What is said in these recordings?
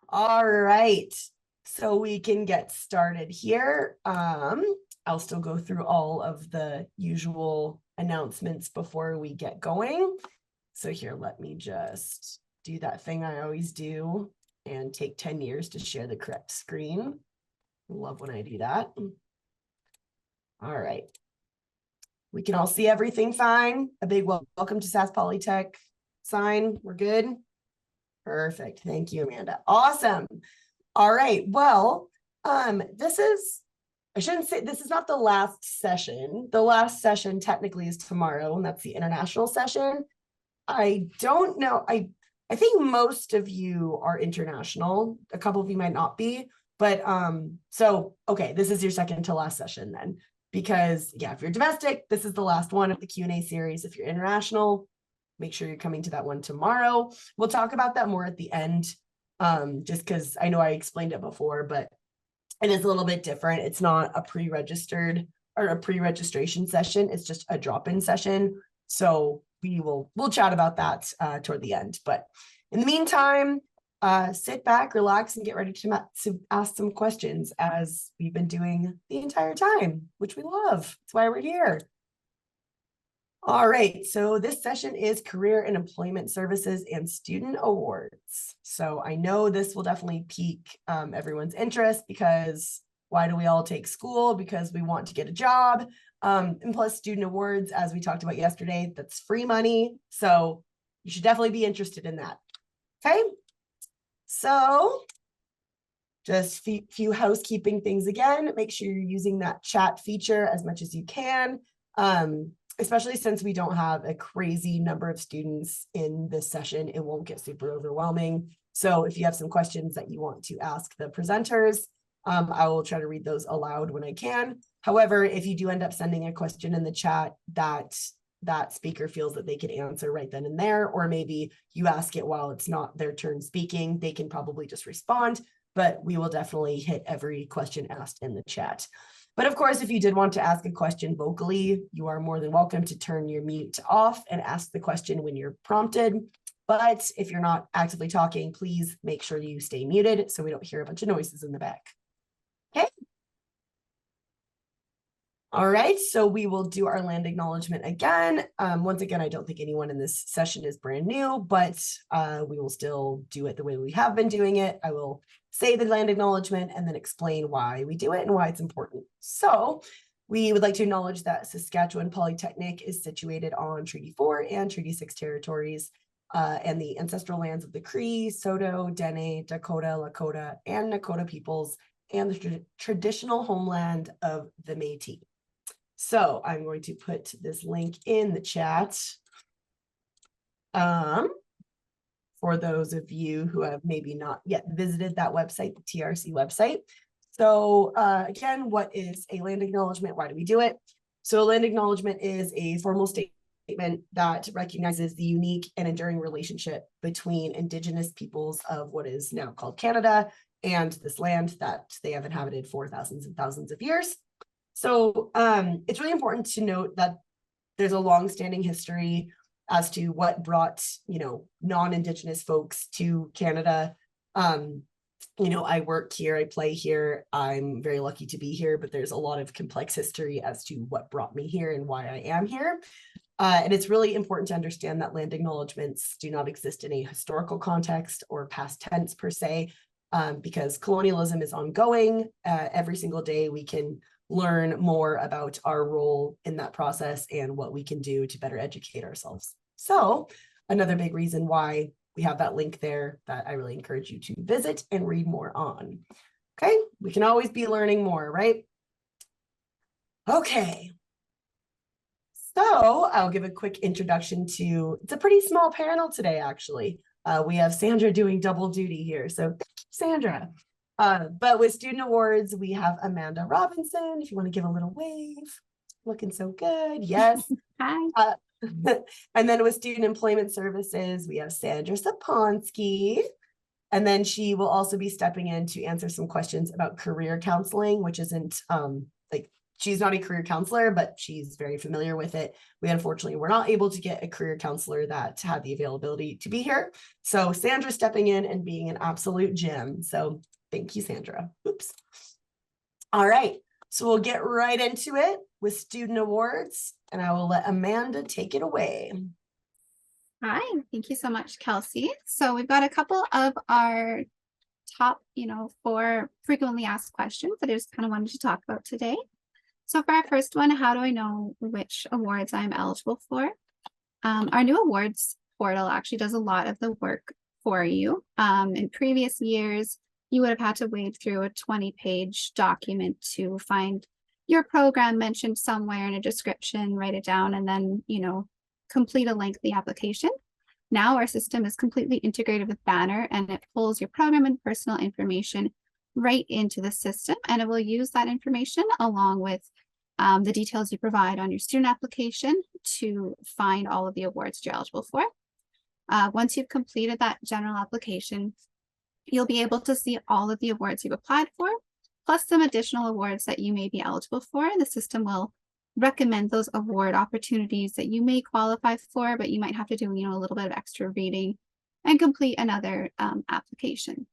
All right, so we can get started here. I'll still go through all of the usual announcements before we get going. So here, let me just do that thing I always do and take 10 years to share the correct screen. Love when I do that. All right. We can all see everything fine. A big welcome to SAS Polytech sign. We're good. Perfect. Thank you, Amanda. Awesome. All right. Well, this is, I shouldn't say, this is not the last session. The last session technically is tomorrow, and that's the international session. I don't know. I think most of you are international. A couple of you might not be, but so okay, this is your second to last session then. Because yeah, if you're domestic, this is the last one of the Q&A series. If you're international, make sure you're coming to that one tomorrow. We'll talk about that more at the end, just because I know I explained it before, but it is a little bit different. It's not a pre-registered or a pre-registration session. It's just a drop-in session. So we'll chat about that toward the end. But in the meantime, sit back, relax, and get ready to ask some questions, as we've been doing the entire time, which we love. That's why we're here. All right, so this session is Career and Employment Services and Student Awards. So I know this will definitely pique everyone's interest, because why do we all take school? Because we want to get a job. And plus student awards, as we talked about yesterday, that's free money. So you should definitely be interested in that. Okay, so just a few housekeeping things again. Make sure you're using that chat feature as much as you can. Especially since we don't have a crazy number of students in this session, it won't get super overwhelming. So if you have some questions that you want to ask the presenters, I will try to read those aloud when I can. However, if you do end up sending a question in the chat that speaker feels that they can answer right then and there, or maybe you ask it while it's not their turn speaking, they can probably just respond, but we will definitely hit every question asked in the chat. But of course, if you did want to ask a question vocally, you are more than welcome to turn your mute off and ask the question when you're prompted. But if you're not actively talking, please make sure you stay muted so we don't hear a bunch of noises in the back. Okay. All right, so we will do our land acknowledgement again. Once again, I don't think anyone in this session is brand new, but we will still do it the way we have been doing it. I will say the land acknowledgement and then explain why we do it and why it's important. So we would like to acknowledge that Saskatchewan Polytechnic is situated on Treaty 4 and Treaty 6 territories, and the ancestral lands of the Cree, Saulteaux, Dene, Dakota, Lakota, and Nakota peoples, and the traditional homeland of the Métis. So I'm going to put this link in the chat for those of you who have maybe not yet visited that website, the TRC website. So again, what is a land acknowledgement? Why do we do it? So a land acknowledgement is a formal statement that recognizes the unique and enduring relationship between Indigenous peoples of what is now called Canada and this land that they have inhabited for thousands and thousands of years. So it's really important to note that there's a long-standing history as to what brought, non-Indigenous folks to Canada. I work here, I play here, I'm very lucky to be here, but there's a lot of complex history as to what brought me here and why I am here. And it's really important to understand that land acknowledgements do not exist in a historical context or past tense per se, because colonialism is ongoing. Every single day we can learn more about our role in that process and what we can do to better educate ourselves. So another big reason why we have that link there that I really encourage you to visit and read more on. Okay, we can always be learning more, right? Okay. So I'll give a quick introduction to, it's a pretty small panel today, actually. We have Sandra doing double duty here. So thank you, Sandra. But with student awards, we have Amanda Robinson. If you want to give a little wave, looking so good. Yes. Hi. And then with student employment services, we have Sandra Saponsky. And then she will also be stepping in to answer some questions about career counseling, which isn't like she's not a career counselor, but she's very familiar with it. We unfortunately were not able to get a career counselor that had the availability to be here. So Sandra stepping in and being an absolute gem. So thank you, Sandra. Oops. All right. So we'll get right into it with student awards, and I will let Amanda take it away. Hi, thank you so much, Kelsey. So we've got a couple of our top, 4 frequently asked questions that I just kind of wanted to talk about today. So for our first one, how do I know which awards I'm eligible for? Our new awards portal actually does a lot of the work for you. In previous years, you would have had to wade through a 20-page document to find your program mentioned somewhere in a description, write it down, and then, complete a lengthy application. Now our system is completely integrated with Banner, and it pulls your program and personal information right into the system, and it will use that information along with the details you provide on your student application to find all of the awards you're eligible for. Once you've completed that general application, you'll be able to see all of the awards you've applied for, plus some additional awards that you may be eligible for. The system will recommend those award opportunities that you may qualify for, but you might have to do, a little bit of extra reading and complete another application.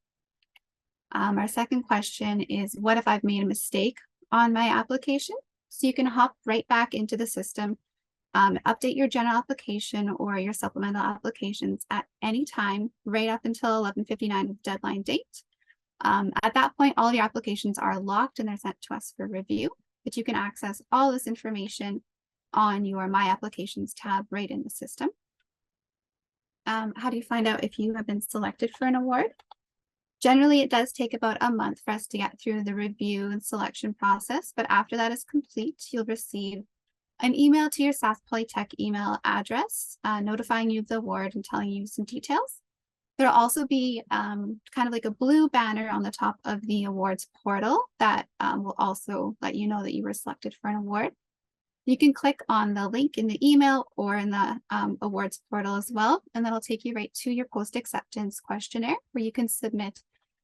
Our second question is, what if I've made a mistake on my application? So you can hop right back into the system, update your general application or your supplemental applications at any time, right up until 11:59 of deadline date. At that point, all your applications are locked and they're sent to us for review, but you can access all this information on your My Applications tab right in the system. How do you find out if you have been selected for an award? Generally, it does take about a month for us to get through the review and selection process, but after that is complete, you'll receive an email to your Sask Polytech email address notifying you of the award and telling you some details. There'll also be kind of like a blue banner on the top of the awards portal that will also let you know that you were selected for an award. You can click on the link in the email or in the awards portal as well, and that'll take you right to your post-acceptance questionnaire where you can submit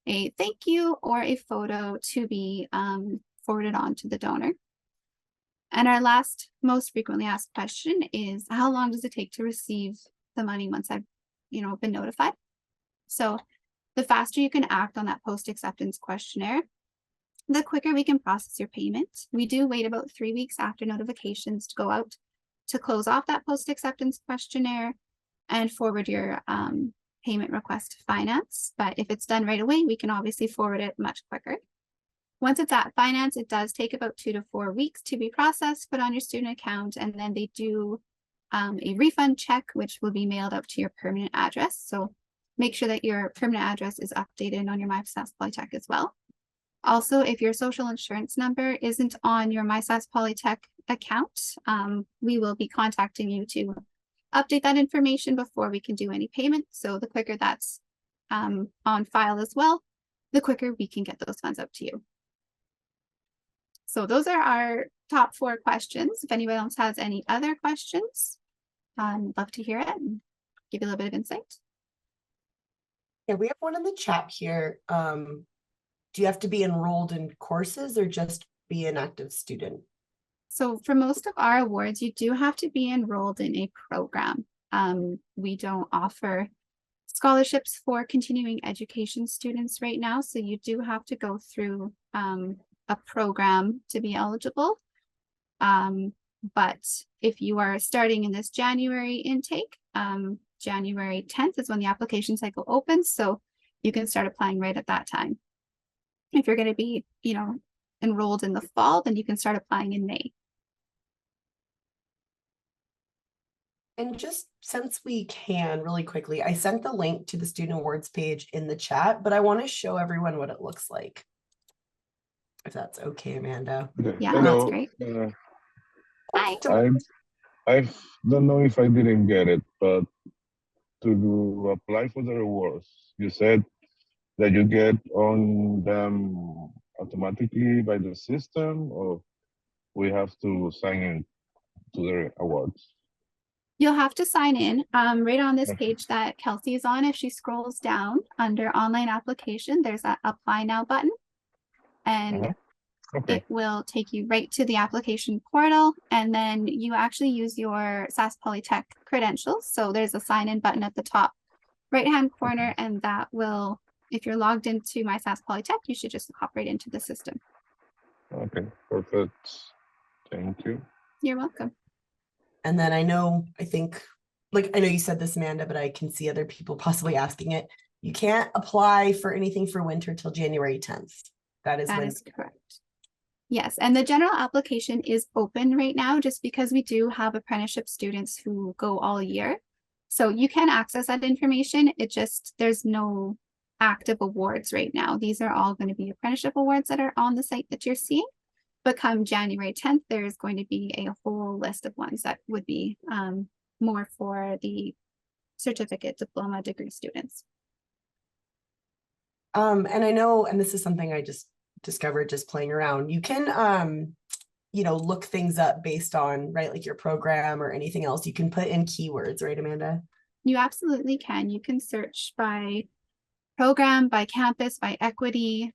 a thank you or a photo to be forwarded on to the donor. And our last most frequently asked question is, how long does it take to receive the money once I've been notified? So the faster you can act on that post-acceptance questionnaire, the quicker we can process your payment. We do wait about 3 weeks after notifications to go out to close off that post-acceptance questionnaire and forward your payment request to finance. But if it's done right away, we can obviously forward it much quicker. Once it's at finance, it does take about 2 to 4 weeks to be processed, put on your student account, and then they do a refund check, which will be mailed out to your permanent address. So make sure that your permanent address is updated on your MySask Polytech as well. Also, if your social insurance number isn't on your MySask Polytech account, we will be contacting you to update that information before we can do any payment. So the quicker that's on file as well, the quicker we can get those funds out to you. So those are our top 4 questions. If anyone else has any other questions, I'd love to hear it and give you a little bit of insight. Yeah, we have one in the chat here. Do you have to be enrolled in courses or just be an active student? So for most of our awards, you do have to be enrolled in a program. We don't offer scholarships for continuing education students right now. So you do have to go through a program to be eligible. But if you are starting in this January intake, January 10th is when the application cycle opens. So you can start applying right at that time. If you're going to be, enrolled in the fall, then you can start applying in May. And just since we can really quickly, I sent the link to the student awards page in the chat, but I want to show everyone what it looks like. If that's okay, Amanda. Yeah, Hello. that's great. Hi. I don't know if I didn't get it, but to apply for the rewards, you said that you get on them automatically by the system, or we have to sign in to the awards? You'll have to sign in right on this page that Kelsey is on. If she scrolls down under online application, there's that apply now button. And Okay. it will take you right to the application portal, and then you actually use your SAS Polytech credentials. So there's a sign in button at the top right-hand corner, and that will, if you're logged into My SAS Polytech, you should just hop right into the system. Okay. Perfect. Thank you. You're welcome. And then I know you said this, Amanda, but I can see other people possibly asking it. You can't apply for anything for winter till January 10th. That That when is correct. Yes, and the general application is open right now just because we do have apprenticeship students who go all year. So you can access that information. It just, there's no active awards right now. These are all going to be apprenticeship awards that are on the site that you're seeing. But come January 10th, there's going to be a whole list of ones that would be more for the certificate, diploma, degree students. And I know, and this is something I just discovered just playing around, you can look things up based on, right, like your program or anything else. You can put in keywords, right, Amanda? You absolutely can. You can search by program, by campus, by equity.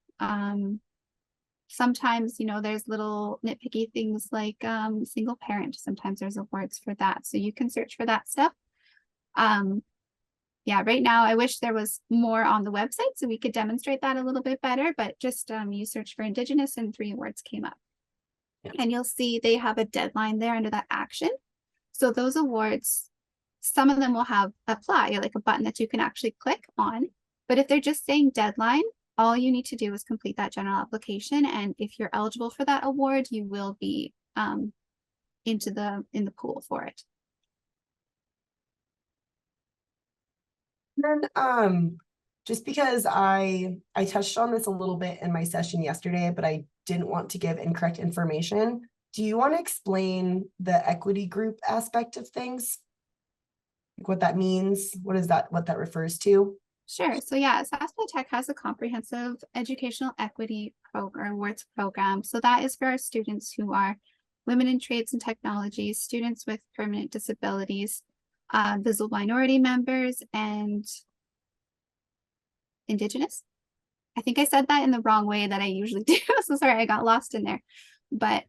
Sometimes, there's little nitpicky things like single parent. Sometimes there's awards for that. So you can search for that stuff. Yeah, right now I wish there was more on the website so we could demonstrate that a little bit better, but just you search for Indigenous and 3 awards came up. Yeah. And you'll see they have a deadline there under that action. So those awards, some of them will have apply, like a button that you can actually click on. But if they're just saying deadline, all you need to do is complete that general application. And if you're eligible for that award, you will be in the pool for it. Then just because I touched on this a little bit in my session yesterday, but I didn't want to give incorrect information. Do you want to explain the equity group aspect of things? Like what that means? What that refers to? Sure. So yeah, SAS Polytech has a comprehensive educational equity program, awards program. So that is for our students who are women in trades and technologies, students with permanent disabilities, visible minority members, and Indigenous. I think I said that in the wrong way that I usually do. So sorry, I got lost in there. But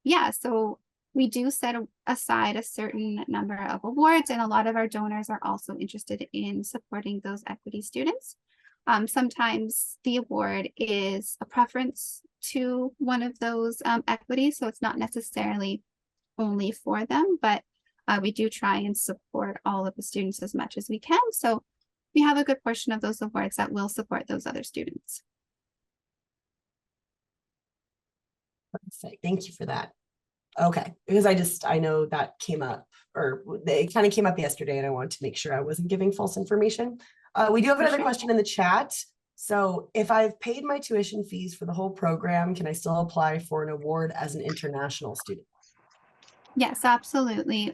yeah, so we do set aside a certain number of awards, and a lot of our donors are also interested in supporting those equity students. Sometimes the award is a preference to one of those equities, so it's not necessarily only for them, but we do try and support all of the students as much as we can. So we have a good portion of those awards that will support those other students. Thank you for that. Okay, because I know that came up, or it kind of came up yesterday, and I wanted to make sure I wasn't giving false information. We do have another question in the chat. So if I've paid my tuition fees for the whole program, can I still apply for an award as an international student? Yes, absolutely.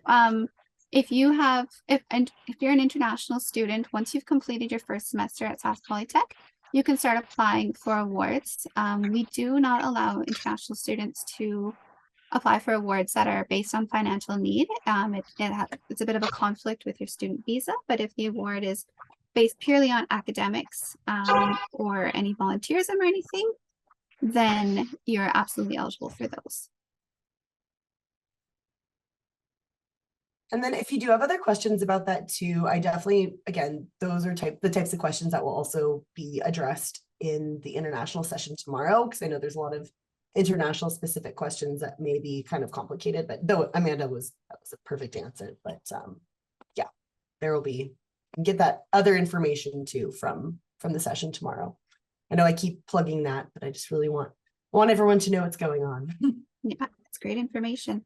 If you're an international student, once you've completed your first semester at SAS Polytech, you can start applying for awards. We do not allow international students to apply for awards that are based on financial need. It's a bit of a conflict with your student visa, but if the award is based purely on academics or any volunteerism or anything, then you're absolutely eligible for those. And then if you do have other questions about that too, I definitely, again, those are the types of questions that will also be addressed in the international session tomorrow, because I know there's a lot of international specific questions that may be kind of complicated, but though Amanda that was a perfect answer. But yeah, there will be, get that other information too from the session tomorrow. I know I keep plugging that, but I just really want everyone to know what's going on. Yeah, it's great information.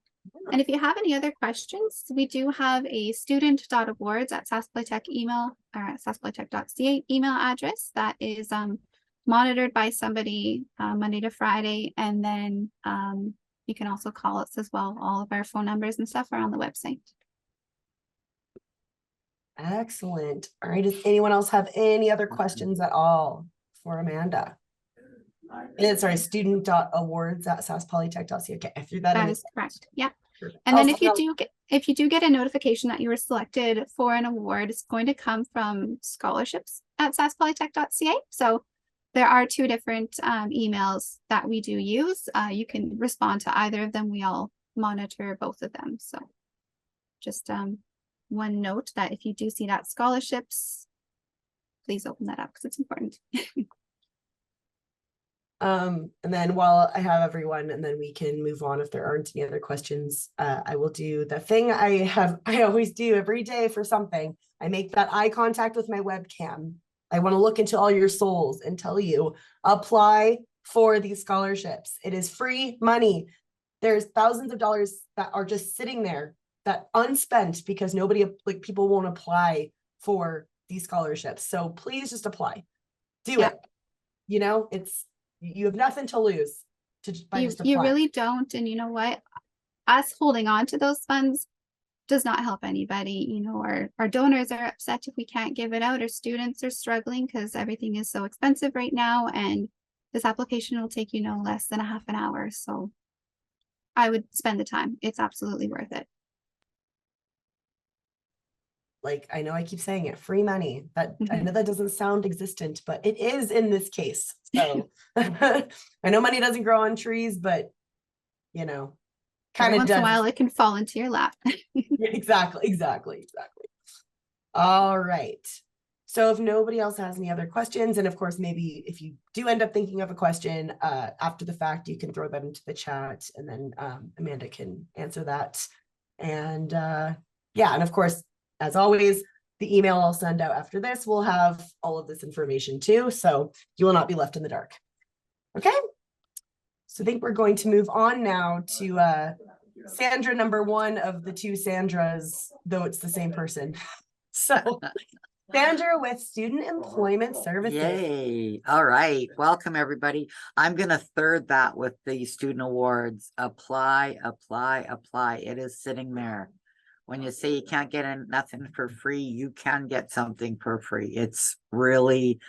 And if you have any other questions, we do have a student.awards@saspolytech email or at saspolytech.ca email address that is monitored by somebody Monday to Friday. And then you can also call us as well. All of our phone numbers and stuff are on the website. Excellent. All right. Does anyone else have any other questions at all for Amanda? And sorry, student.awards@saspolytech.ca. Okay, I threw that in. That is correct. Yeah. And then if you do get a notification that you were selected for an award, it's going to come from scholarships at saspolytech.ca. So there are two different emails that we do use. You can respond to either of them. We all monitor both of them. So just one note that if you do see that scholarships, please open that up because it's important. And then while I have everyone, and then we can move on if there aren't any other questions, I will do the thing I always do every day for something. I make that eye contact with my webcam. I want to look into all your souls and tell you, apply for these scholarships. It is free money. There's thousands of dollars that are just sitting there that unspent because people won't apply for these scholarships. So please just apply. Do it. You know, you have nothing to lose by just applying. You really don't. And you know what? Us holding on to those funds does not help anybody. You know, our donors are upset if we can't give it out. Our students are struggling because everything is so expensive right now. And this application will take you no less than a half an hour. So I would spend the time. It's absolutely worth it. Like, I know I keep saying it, free money. That I know that doesn't sound existent, but it is in this case. So I know money doesn't grow on trees, but you know, kind of once does. in a while it can fall into your lap. Exactly. All right. So if nobody else has any other questions, and of course, maybe if you do end up thinking of a question after the fact, you can throw that into the chat, and then Amanda can answer that. And yeah, and of course, as always, the email I'll send out after this will have all of this information too, so you will not be left in the dark. Okay, so I think we're going to move on now to Sandra, number one of the two Sandras, though it's the same person. So Sandra with Student Employment Services. Yay. All right. Welcome, everybody. I'm going to third that with the student awards. Apply. It is sitting there. When you say you can't get nothing for free, you can get something for free. It's really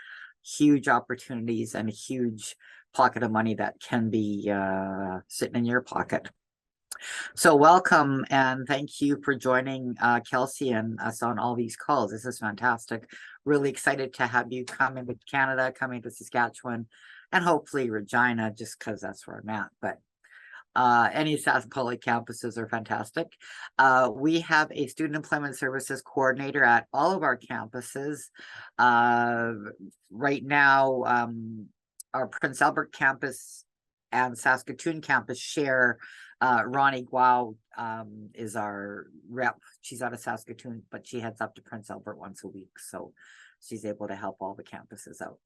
huge opportunities and a huge pocket of money that can be sitting in your pocket. So welcome and thank you for joining Kelsey and us on all these calls. This is fantastic. Really excited to have you come into Canada, come into Saskatchewan, and hopefully Regina, just because that's where I'm at. But any Sask Poly campuses are fantastic. We have a student employment services coordinator at all of our campuses. Right now, our Prince Albert campus and Saskatoon campus share. Ronnie Guo is our rep. She's out of Saskatoon, but she heads up to Prince Albert once a week. So she's able to help all the campuses out.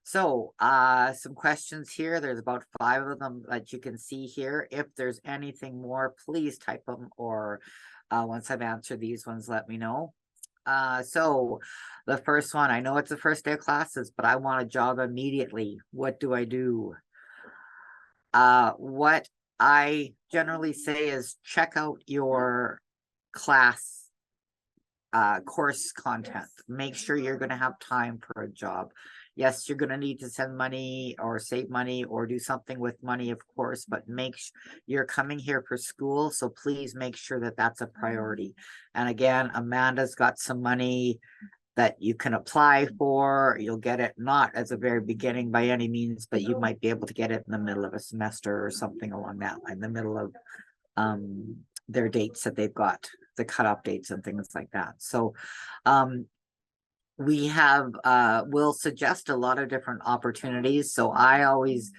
So some questions here. There's about 5 of them that you can see here. If there's anything more, please type them, or once I've answered these ones, let me know. So the first one, I know it's the first day of classes, but I want a job immediately. What do I do? What I generally say is check out your class course content. Make sure you're going to have time for a job. Yes, you're going to need to send money or save money or do something with money, of course, but you're coming here for school. So please make sure that that's a priority. And again, Amanda's got some money that you can apply for. You'll get it not at the very beginning by any means, but you might be able to get it in the middle of a semester or something along that line, in the middle of their dates that they've got, the cutoff dates and things like that. So we have we'll suggest a lot of different opportunities. So I always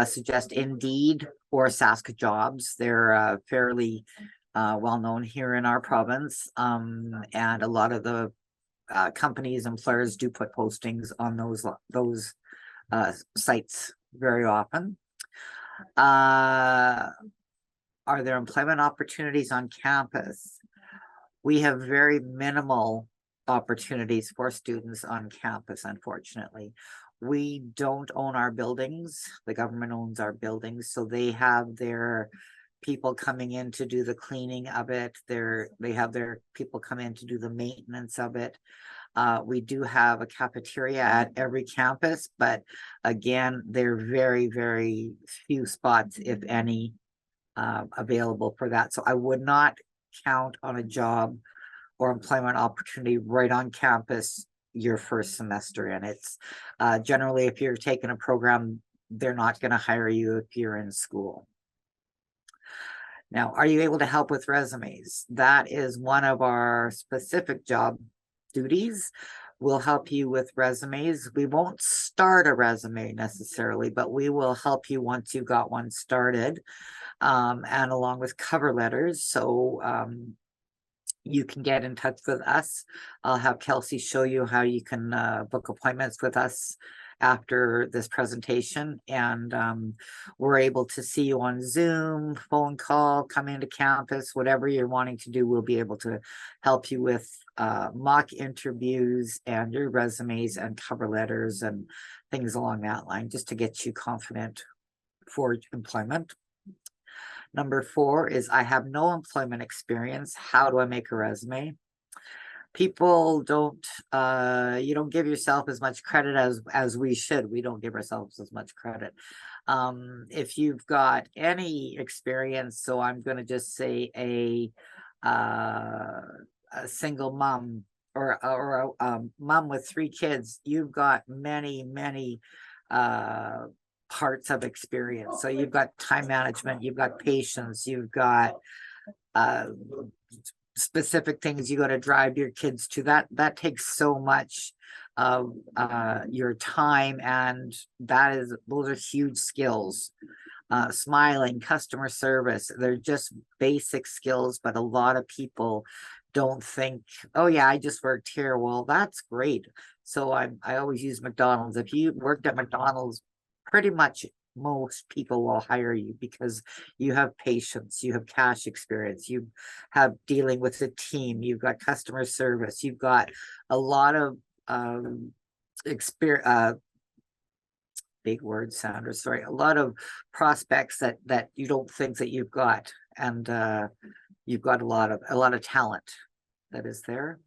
suggest Indeed or Sask Jobs. They're fairly well known here in our province, and a lot of the companies, employers do put postings on those sites very often. Are there employment opportunities on campus? We have very minimal opportunities for students on campus, unfortunately. We don't own our buildings. The government owns our buildings, so they have their people coming in to do the cleaning of it. They have their people come in to do the maintenance of it. We do have a cafeteria at every campus, but again, there are very, very few spots, if any, available for that. So I would not count on a job or employment opportunity right on campus your first semester in. It's generally, if you're taking a program, they're not going to hire you if you're in school. Now, are you able to help with resumes? That is one of our specific job duties. We'll help you with resumes. We won't start a resume necessarily, but we will help you once you got one started, and along with cover letters. So you can get in touch with us. I'll have Kelsey show you how you can book appointments with us after this presentation, and we're able to see you on Zoom, phone call, come into campus, whatever you're wanting to do. We'll be able to help you with mock interviews and your resumes and cover letters and things along that line, just to get you confident for employment. Number 4 is, I have no employment experience. How do I make a resume? People don't, you don't give yourself as much credit as we should. We don't give ourselves as much credit. If you've got any experience, so I'm going to just say a single mom or a mom with 3 kids, you've got many parts of experience. So you've got time management, you've got patience, you've got specific things you got to drive your kids to. That takes so much of your time, and those are huge skills. Smiling, customer service, they're just basic skills, but a lot of people don't think, oh yeah, I just worked here. Well, that's great. So I always use McDonald's. If you worked at McDonald's, pretty much most people will hire you because you have patience, you have cash experience, you have dealing with a team, you've got customer service, you've got a lot of experience, big word, Sandra, sorry, a lot of prospects that you don't think that you've got, and you've got a lot of talent that is there.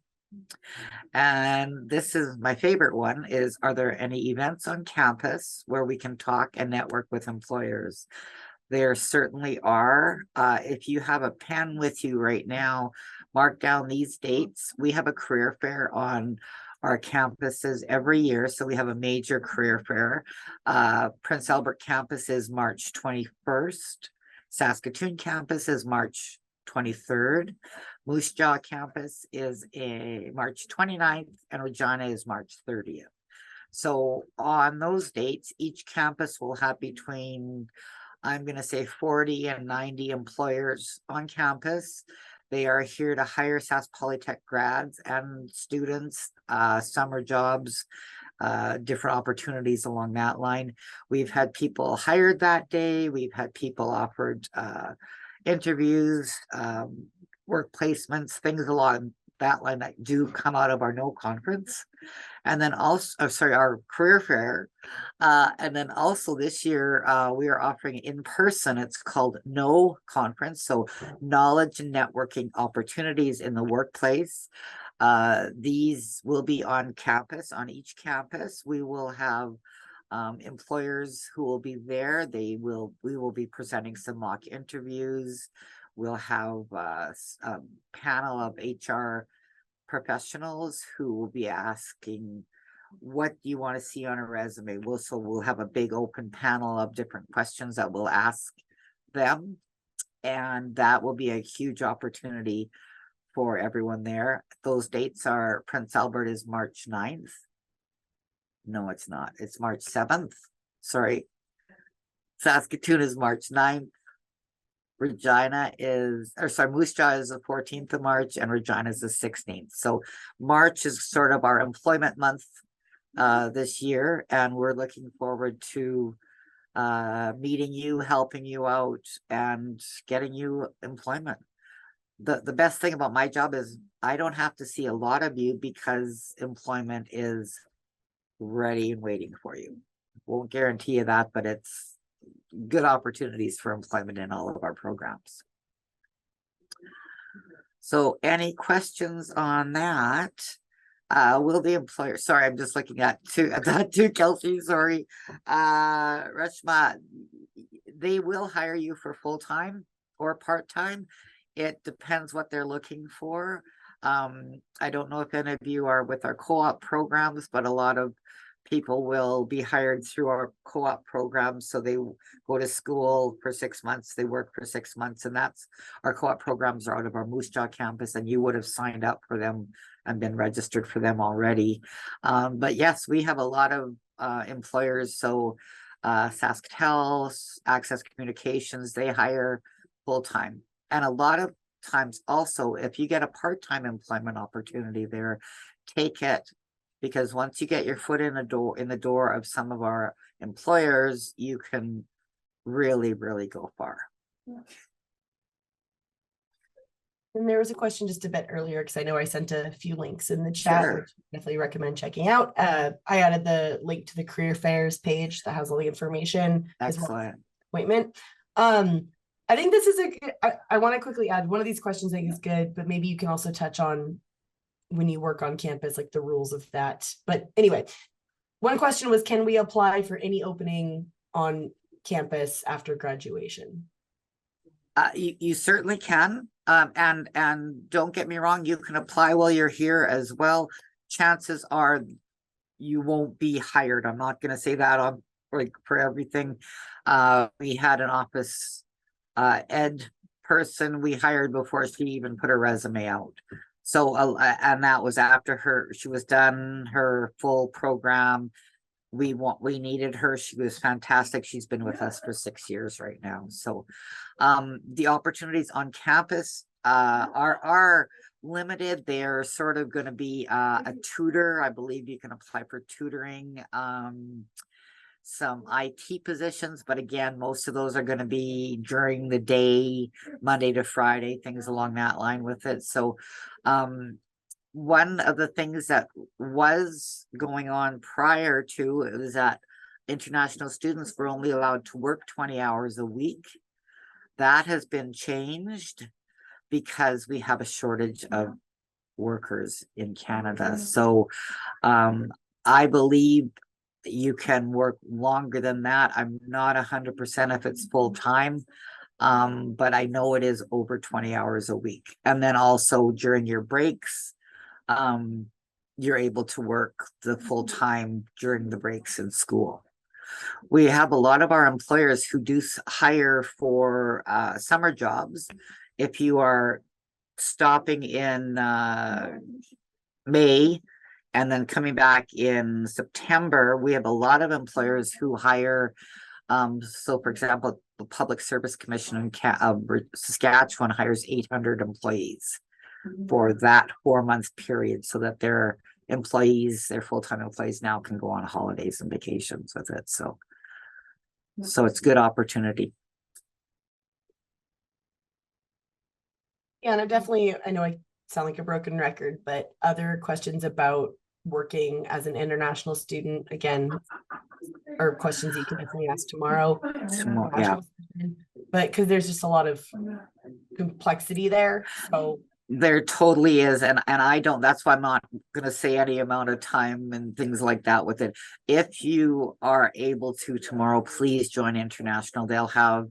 And this is my favorite one, is, are there any events on campus where we can talk and network with employers? There certainly are. If you have a pen with you right now, mark down these dates. We have a career fair on our campuses every year. So we have a major career fair. Prince Albert campus is March 21st. Saskatoon campus is March 23rd. Moose Jaw campus is March 29th, and Regina is March 30th. So on those dates, each campus will have between, I'm going to say, 40 and 90 employers on campus. They are here to hire Sask Polytech grads and students, summer jobs, different opportunities along that line. We've had people hired that day. We've had people offered interviews, work placements, things along that line that do come out of our NO conference. And then also, our career fair. And then also this year, we are offering in person. It's called NO conference. So knowledge and networking opportunities in the workplace. These will be on campus. On each campus, we will have employers who will be there. We will be presenting some mock interviews. We'll have a panel of HR professionals who will be asking, what do you want to see on a resume? We'll have a big open panel of different questions that we'll ask them. And that will be a huge opportunity for everyone there. Those dates are, Prince Albert is March 9th. No, it's not. It's March 7th. Sorry. Saskatoon is March 9th. Regina is, Moose Jaw is the 14th of March, and Regina is the 16th. So March is sort of our employment month this year, and we're looking forward to meeting you, helping you out, and getting you employment. The best thing about my job is I don't have to see a lot of you because employment is ready and waiting for you. Won't guarantee you that, but it's good opportunities for employment in all of our programs. So any questions on that? Will the employer, sorry, I'm just looking at two Kelsey, sorry. Reshma, they will hire you for full-time or part-time. It depends what they're looking for. I don't know if any of you are with our co-op programs, but a lot of people will be hired through our co-op programs. So they go to school for 6 months, they work for 6 months, and that's our co-op programs are out of our Moose Jaw campus, and you would have signed up for them and been registered for them already. But yes, we have a lot of employers. So SaskTel, Access Communications, they hire full-time. And a lot of times also, if you get a part-time employment opportunity there, take it, because once you get your foot in the door of some of our employers, you can really, really go far. And there was a question just a bit earlier, because I know I sent a few links in the chat, Sure. which I definitely recommend checking out. I added the link to the career fairs page that has all the information. as well as Excellent. appointment. I think this is I want to quickly add one of these questions I think is good, but maybe you can also touch on when you work on campus, like the rules of that. But anyway, one question was, can we apply for any opening on campus after graduation? You certainly can. And don't get me wrong, you can apply while you're here as well. Chances are you won't be hired. I'm not gonna say that on like for everything. We had an office ed person we hired before she even put her resume out. So and that was after she was done her full program. We needed her. She was fantastic. She's been with us for 6 years right now. So the opportunities on campus are limited. They're sort of going to be a tutor. I believe you can apply for tutoring, some IT positions, but again, most of those are going to be during the day, Monday to Friday, things along that line with it. So one of the things that was going on prior to it was that international students were only allowed to work 20 hours a week. That has been changed because we have a shortage of workers in Canada. So I believe you can work longer than that. I'm not 100% if it's full time, but I know it is over 20 hours a week. And then also during your breaks, you're able to work the full time during the breaks in school. We have a lot of our employers who do hire for summer jobs. If you are stopping in May and then coming back in September, we have a lot of employers who hire. So for example, the Public Service Commission in Saskatchewan hires 800 employees for that 4-month period, so that their employees, their full-time employees now can go on holidays and vacations with it. So it's good opportunity. Yeah, and I know I sound like a broken record, but other questions about working as an international student, again, are questions you can definitely ask tomorrow. Yeah, But because there's just a lot of complexity there. So there totally is. And I don't, that's why I'm not going to say any amount of time and things like that with it. If you are able to tomorrow, please join International. They'll have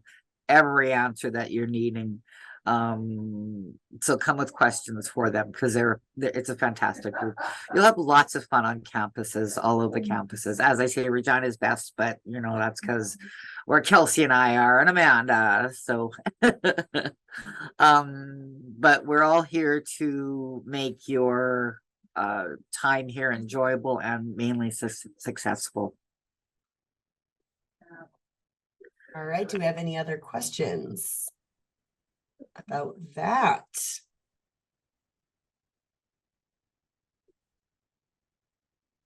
every answer that you're needing. So come with questions for them, because it's a fantastic group. You'll have lots of fun on campuses, all over the campuses. As I say, Regina is best, but you know, that's because where Kelsey and I are, and Amanda. So but we're all here to make your time here enjoyable and mainly successful. all right, do we have any other questions about that?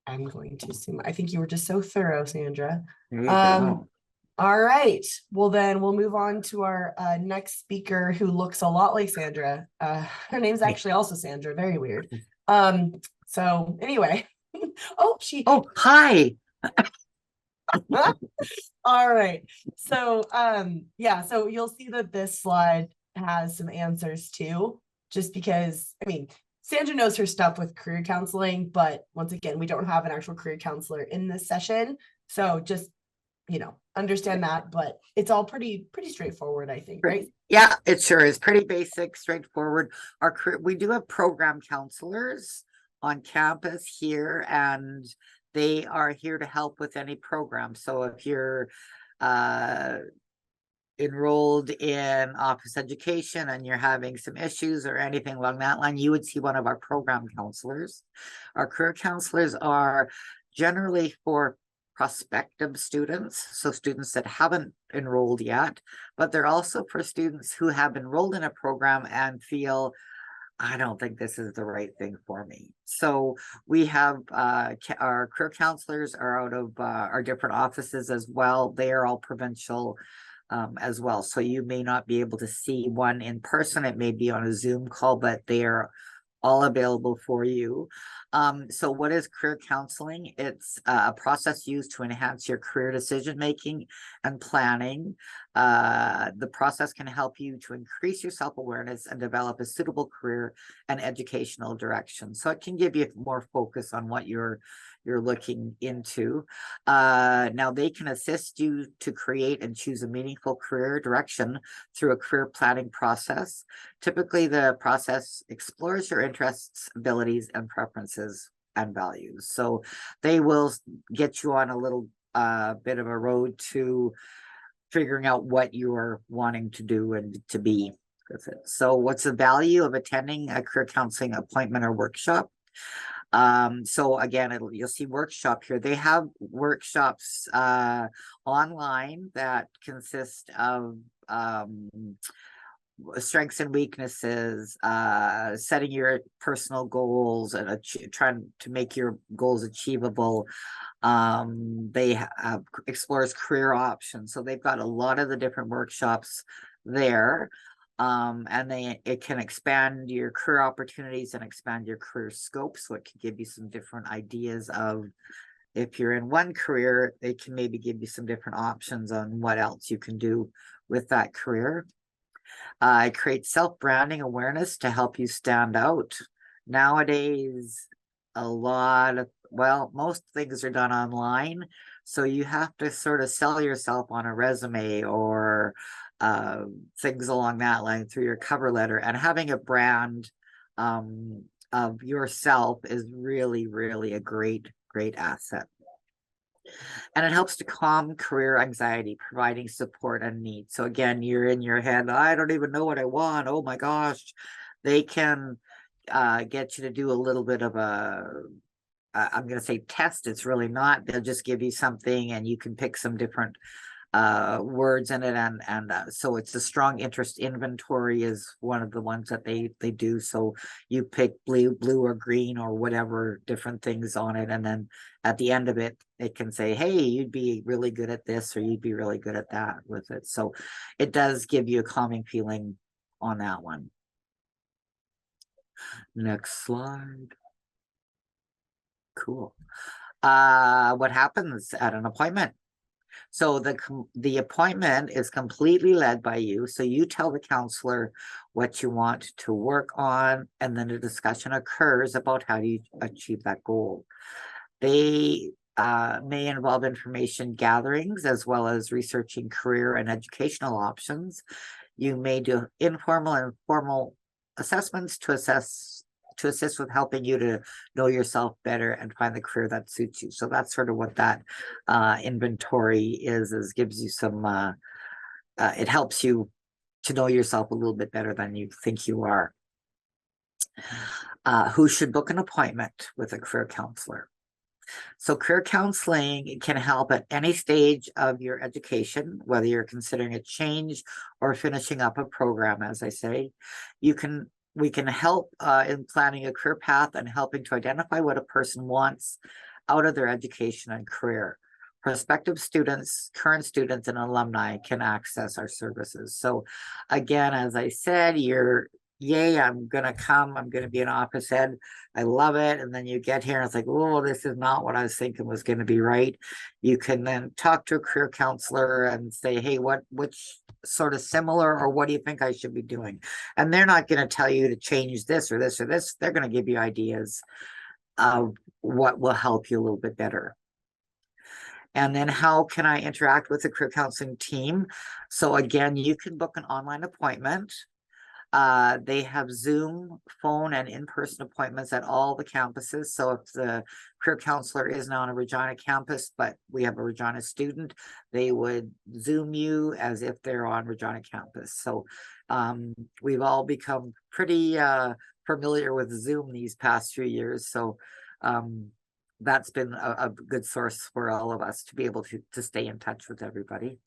I'm going to assume, I think you were just so thorough, Sandra. There you go. All right, well then we'll move on to our next speaker, who looks a lot like Sandra. Her name's actually also Sandra, very weird. So anyway, oh, Hi. All right, so yeah, so you'll see that this slide has some answers too, just because, I mean, Sandra knows her stuff with career counseling, but once again, we don't have an actual career counselor in this session. So just, you know, understand that, but it's all pretty straightforward, I think, right? Yeah, it sure is pretty basic, straightforward. We do have program counselors on campus here, and they are here to help with any program. So if you're enrolled in office education and you're having some issues or anything along that line, you would see one of our program counselors. Our career counselors are generally for prospective students, so students that haven't enrolled yet, but they're also for students who have enrolled in a program and feel, I don't think this is the right thing for me. So we have our career counselors are out of our different offices as well. They are all provincial as well. So you may not be able to see one in person. It may be on a Zoom call, but they are all available for you. So what is career counseling? It's a process used to enhance your career decision-making and planning. The process can help you to increase your self-awareness and develop a suitable career and educational direction. So it can give you more focus on what you're looking into. Now they can assist you to create and choose a meaningful career direction through a career planning process. Typically, the process explores your interests, abilities, and preferences and values. So they will get you on a little bit of a road to figuring out what you're wanting to do and to be with it. So what's the value of attending a career counseling appointment or workshop? So again, you'll see workshop here. They have workshops online that consist of strengths and weaknesses, setting your personal goals and trying to make your goals achievable. They explores career options. So they've got a lot of the different workshops there. And it can expand your career opportunities and expand your career scope. So it can give you some different ideas of, if you're in one career, it can maybe give you some different options on what else you can do with that career. It creates self-branding awareness to help you stand out. Nowadays, most things are done online. So you have to sort of sell yourself on a resume or things along that line through your cover letter, and having a brand of yourself is really, really a great asset. And it helps to calm career anxiety, providing support and need. So again, you're in your head, I don't even know what I want. Oh my gosh. They can get you to do a little bit of I'm going to say test. It's really not. They'll just give you something and you can pick some different words in it, and so it's a strong interest inventory is one of the ones that they do. So you pick blue or green or whatever different things on it, and then at the end of it can say, hey, you'd be really good at this or you'd be really good at that with it. So it does give you a calming feeling on that one. Next slide. Cool. What happens at an appointment? So the appointment is completely led by you. So you tell the counselor what you want to work on, and then a discussion occurs about how do you achieve that goal. They may involve information gatherings as well as researching career and educational options. You may do informal and formal assessments to assist with helping you to know yourself better and find the career that suits you. So that's sort of what that inventory is gives you some, it helps you to know yourself a little bit better than you think you are. Who should book an appointment with a career counselor? So career counseling can help at any stage of your education, whether you're considering a change or finishing up a program. As I say, we can help in planning a career path and helping to identify what a person wants out of their education and career. Prospective students, current students, and alumni can access our services. So again, as I said, yay, I'm going to come, I'm going to be an office head. I love it. And then you get here and it's like, oh, this is not what I was thinking was going to be right. You can then talk to a career counselor and say, hey, which sort of similar, or what do you think I should be doing? And they're not going to tell you to change this or this or this. They're going to give you ideas of what will help you a little bit better. And then how can I interact with the career counseling team? So again, you can book an online appointment. They have Zoom, phone, and in-person appointments at all the campuses. So if the career counselor isn't on a Regina campus, but we have a Regina student, they would Zoom you as if they're on Regina campus. So we've all become pretty familiar with Zoom these past few years. So that's been a good source for all of us to be able to stay in touch with everybody.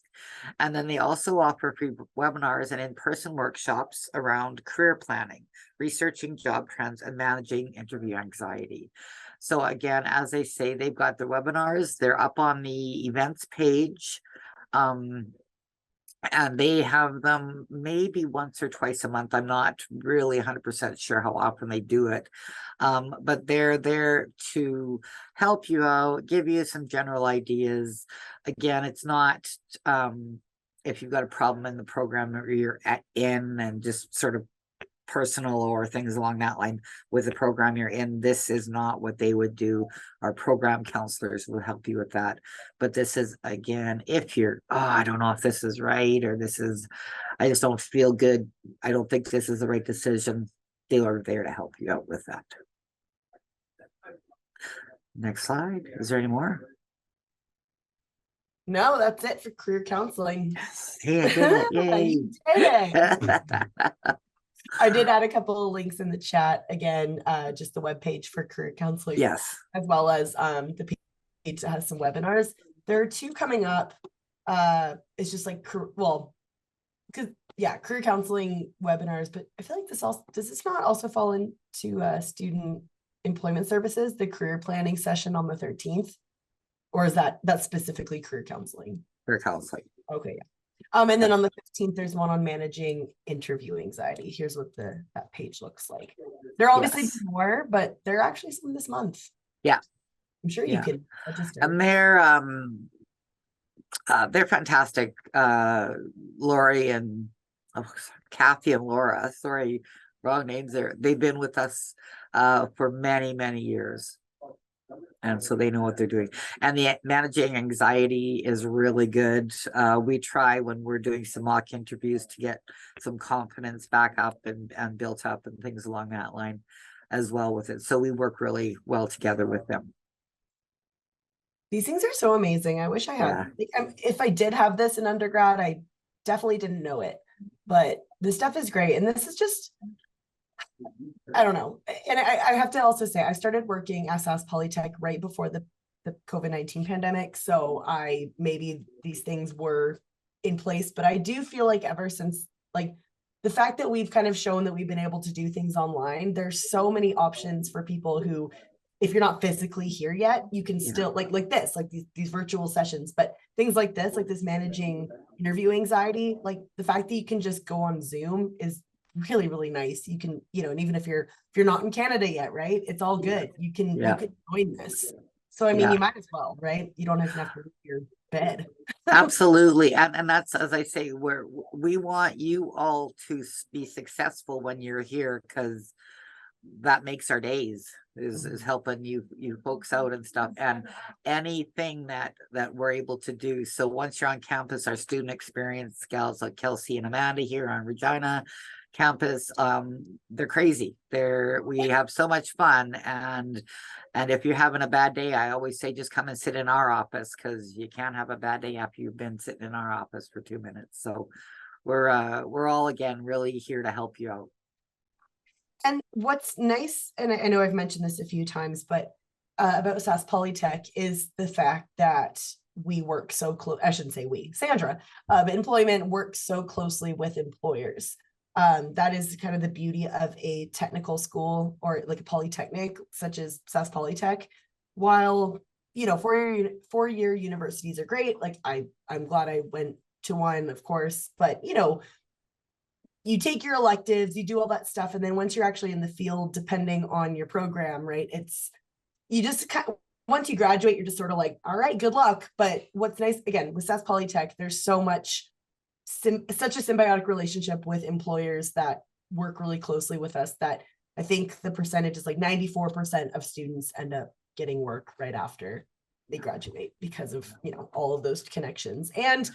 And then they also offer free webinars and in-person workshops around career planning, researching job trends, and managing interview anxiety. So again, as they say, they've got the webinars, they're up on the events page. And they have them maybe once or twice a month. I'm not really 100% sure how often they do it. But they're there to help you out, give you some general ideas. Again, it's not if you've got a problem in the program or you're in and just sort of personal or things along that line with the program you're in. This is not what they would do. Our program counselors will help you with that. But this is, again, if you're, I don't know if this is right, or I just don't feel good. I don't think this is the right decision. They are there to help you out with that. Next slide. Is there any more? No, that's it for career counseling. Yes. Hey, I did it. Yay. You did it. I did add a couple of links in the chat again, just the webpage for career counseling. Yes. As well as the page that has some webinars. There are two coming up. It's just like, well, because career counseling webinars, but I feel like does this not also fall into student employment services, the career planning session on the 13th? Or is that specifically career counseling? Career counseling. Okay, yeah. And then on the 15th, there's one on managing interview anxiety. Here's what that page looks like. There are obviously more, but there are actually some this month. Yeah. I'm sure you can register. And they're fantastic. Lori and Kathy and Laura, sorry, wrong names there. They've been with us for many, many years. And so they know what they're doing. And the managing anxiety is really good. We try when we're doing some mock interviews to get some confidence back up and built up and things along that line as well with it. So we work really well together with them. These things are so amazing. I wish I had. If I did have this in undergrad, I definitely didn't know it. But this stuff is great. And this is just, I don't know. And I have to also say, I started working at SAS Polytech right before the COVID-19 pandemic. So maybe these things were in place, but I do feel like ever since, like, the fact that we've kind of shown that we've been able to do things online, there's so many options for people who, if you're not physically here yet, you can still like this, like these virtual sessions, but things like this managing interview anxiety, like the fact that you can just go on Zoom is really, really nice. You can, and even if you're not in Canada yet, right? It's all good. You can join this. So, I mean, you might as well, right? You don't have to leave your bed. Absolutely. And that's, as I say, we want you all to be successful when you're here, because that makes our days is helping you folks out and stuff, and anything that we're able to do. So once you're on campus, our student experience gals like Kelsey and Amanda here on Regina campus, they're crazy. We have so much fun, and if you're having a bad day, I always say just come and sit in our office, because you can't have a bad day after you've been sitting in our office for 2 minutes. So we're all, again, really here to help you out. And what's nice, and I know I've mentioned this a few times, but about SAS Polytech is the fact that we work so close. I shouldn't say we, Sandra, but employment works so closely with employers. That is kind of the beauty of a technical school or like a polytechnic, such as SAS Polytech. While, four-year universities are great. Like I'm glad I went to one, of course, but you take your electives, you do all that stuff. And then once you're actually in the field, depending on your program, right, once you graduate, you're just sort of like, all right, good luck. But what's nice, again, with SAS Polytech, there's such a symbiotic relationship with employers that work really closely with us, that I think the percentage is like 94% of students end up getting work right after they graduate because of, you know, all of those connections. And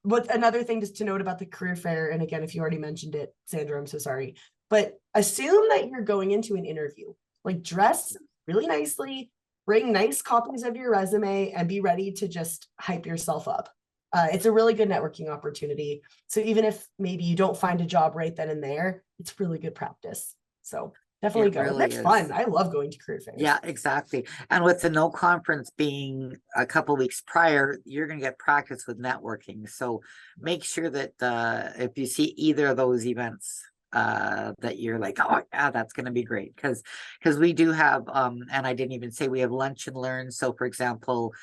what another thing just to note about the career fair, and again, if you already mentioned it, Sandra, I'm so sorry, but assume that you're going into an interview, like dress really nicely, bring nice copies of your resume, and be ready to just hype yourself up. It's a really good networking opportunity. So even if maybe you don't find a job right then and there, it's really good practice. So definitely It go. really That's is. fun. I love going to career fairs. Yeah, exactly. And with the No Conference being a couple weeks prior, you're gonna get practice with networking. So make sure that if you see either of those events, that you're like, oh yeah, that's gonna be great. Because we do have, and I didn't even say we have lunch and learn. So for example,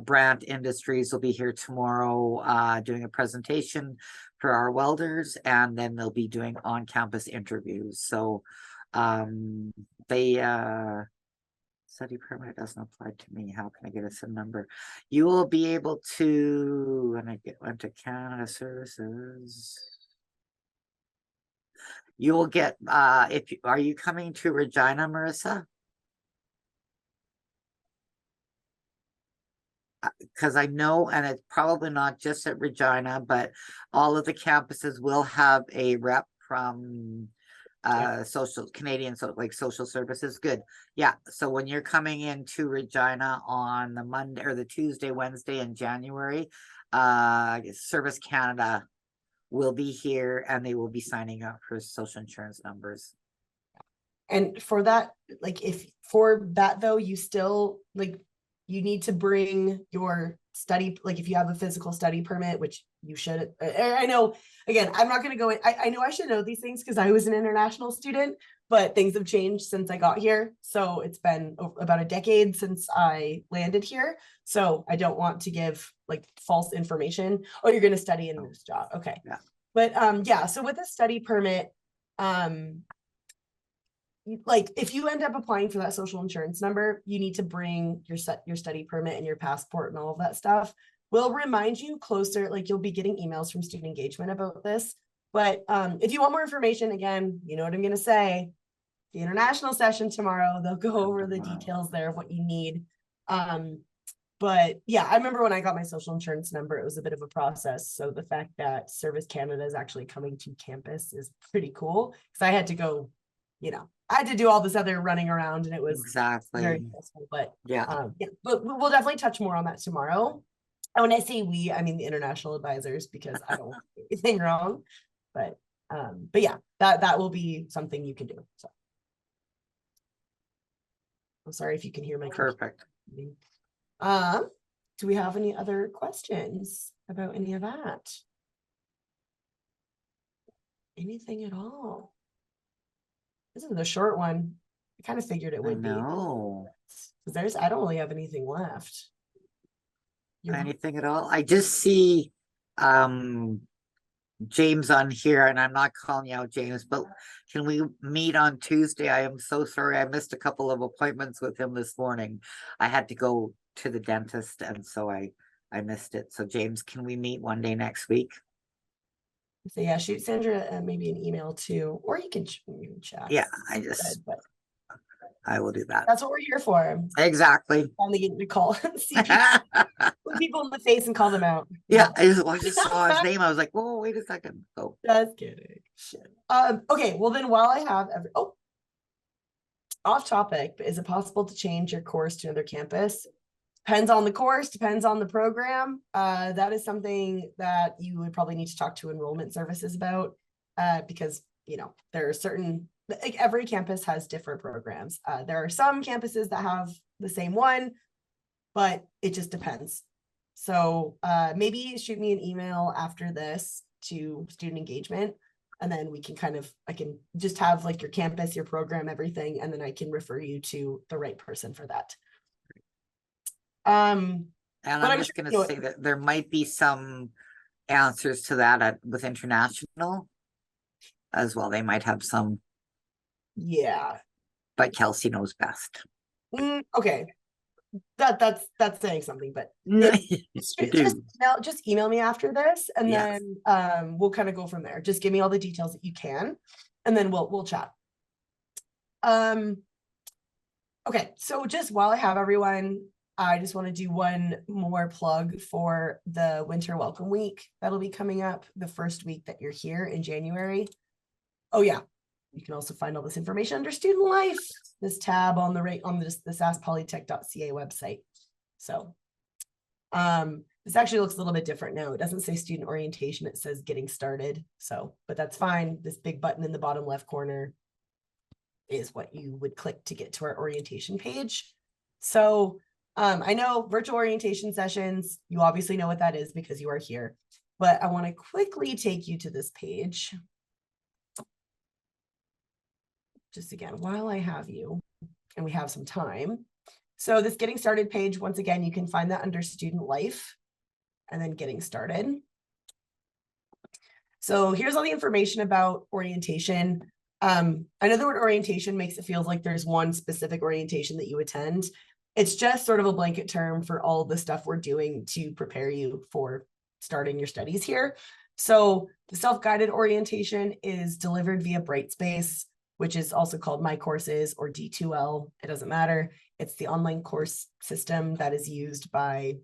Brandt Industries will be here tomorrow, doing a presentation for our welders, and then they'll be doing on-campus interviews. So they study permit doesn't apply to me. How can I get a SIN number? You will be able to, when I went to Canada Services. You will get if you are you coming to Regina, Marissa? Because I know, and it's probably not just at Regina, but all of the campuses will have a rep from social Canadian, so like social services. Good. Yeah. So when you're coming into Regina on the Monday or the Tuesday, Wednesday in January, Service Canada will be here and they will be signing up for social insurance numbers. And for that, like if for that though, you still like you need to bring your study, like if you have a physical study permit, which you should. I know, again, I'm not going to go in. I know I should know these things because I was an international student, but things have changed since I got here. So it's been about a decade since I landed here. So I don't want to give like false information. Oh, you're going to study in this job. Okay. Yeah. But yeah, so with a study permit, like if you end up applying for that social insurance number, you need to bring your study permit and your passport and all of that stuff. We'll remind you closer, like you'll be getting emails from student engagement about this. But if you want more information, again, you know what I'm going to say, the international session tomorrow, they'll go over the details there of what you need. But yeah, I remember when I got my social insurance number, it was a bit of a process. So the fact that Service Canada is actually coming to campus is pretty cool because I had to go, you know, I had to do all this other running around and it was Exactly. very stressful, but Yeah. yeah, but we'll definitely touch more on that tomorrow. And when I say we, I mean the international advisors because I don't want to do anything wrong. But yeah, that will be something you can do. So I'm sorry if you can hear my Perfect. computer. Do we have any other questions about any of that? Anything at all? This is a short one. I kind of figured it would be. No. I don't really have anything left. Anything at all? I just see James on here, and I'm not calling you out, James, but can we meet on Tuesday? I am so sorry. I missed a couple of appointments with him this morning. I had to go to the dentist, and so I missed it. So James, can we meet one day next week? So yeah, shoot Sandra maybe an email too, or you can chat. Yeah, I will do that. That's what we're here for. Exactly. Finally getting to call and see people in the face and call them out. Yeah, I just saw his name. I was like, "Whoa, wait a second." Oh, just kidding. Shit. Okay, well then while I have off topic, but is it possible to change your course to another campus? Depends on the course, depends on the program. That is something that you would probably need to talk to enrollment services about, because you know there are certain, like every campus has different programs. There are some campuses that have the same one, but it just depends. So maybe shoot me an email after this to student engagement, and then we can I can just have like your campus, your program, everything, and then I can refer you to the right person for that. and but I'm just going to say that there might be some answers to that with international as well. They might have some. Yeah. But Kelsey knows best. Okay. That's saying something, but just email me after this, and then we'll kind of go from there. Just give me all the details that you can, and then we'll chat. Okay, so just while I have everyone, I just want to do one more plug for the Winter Welcome Week. That'll be coming up the first week that you're here in January. Oh yeah, you can also find all this information under Student Life, this tab on the right on this saskpolytech.ca website. So this actually looks a little bit different now. It doesn't say student orientation, it says getting started. So, but that's fine. This big button in the bottom left corner is what you would click to get to our orientation page. So I know virtual orientation sessions, you obviously know what that is because you are here, but I want to quickly take you to this page. Just again, while I have you and we have some time. So this getting started page, once again, you can find that under student life and then getting started. So here's all the information about orientation. I know the word orientation makes it feel like there's one specific orientation that you attend. It's just sort of a blanket term for all the stuff we're doing to prepare you for starting your studies here. So the self-guided orientation is delivered via Brightspace, which is also called My Courses or D2L. It doesn't matter. It's the online course system that is used by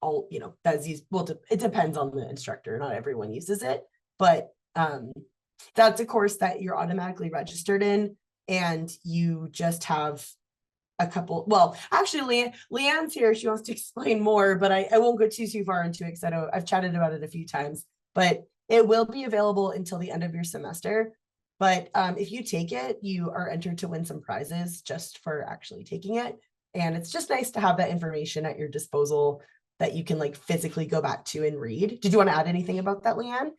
all, that is used, well, it depends on the instructor. Not everyone uses it, but that's a course that you're automatically registered in, and you just have a couple, well, actually, Leanne's here. She wants to explain more, but I won't go too far into it because I know I've chatted about it a few times, but it will be available until the end of your semester. But if you take it, you are entered to win some prizes just for actually taking it. And it's just nice to have that information at your disposal that you can like physically go back to and read. Did you want to add anything about that, Leanne?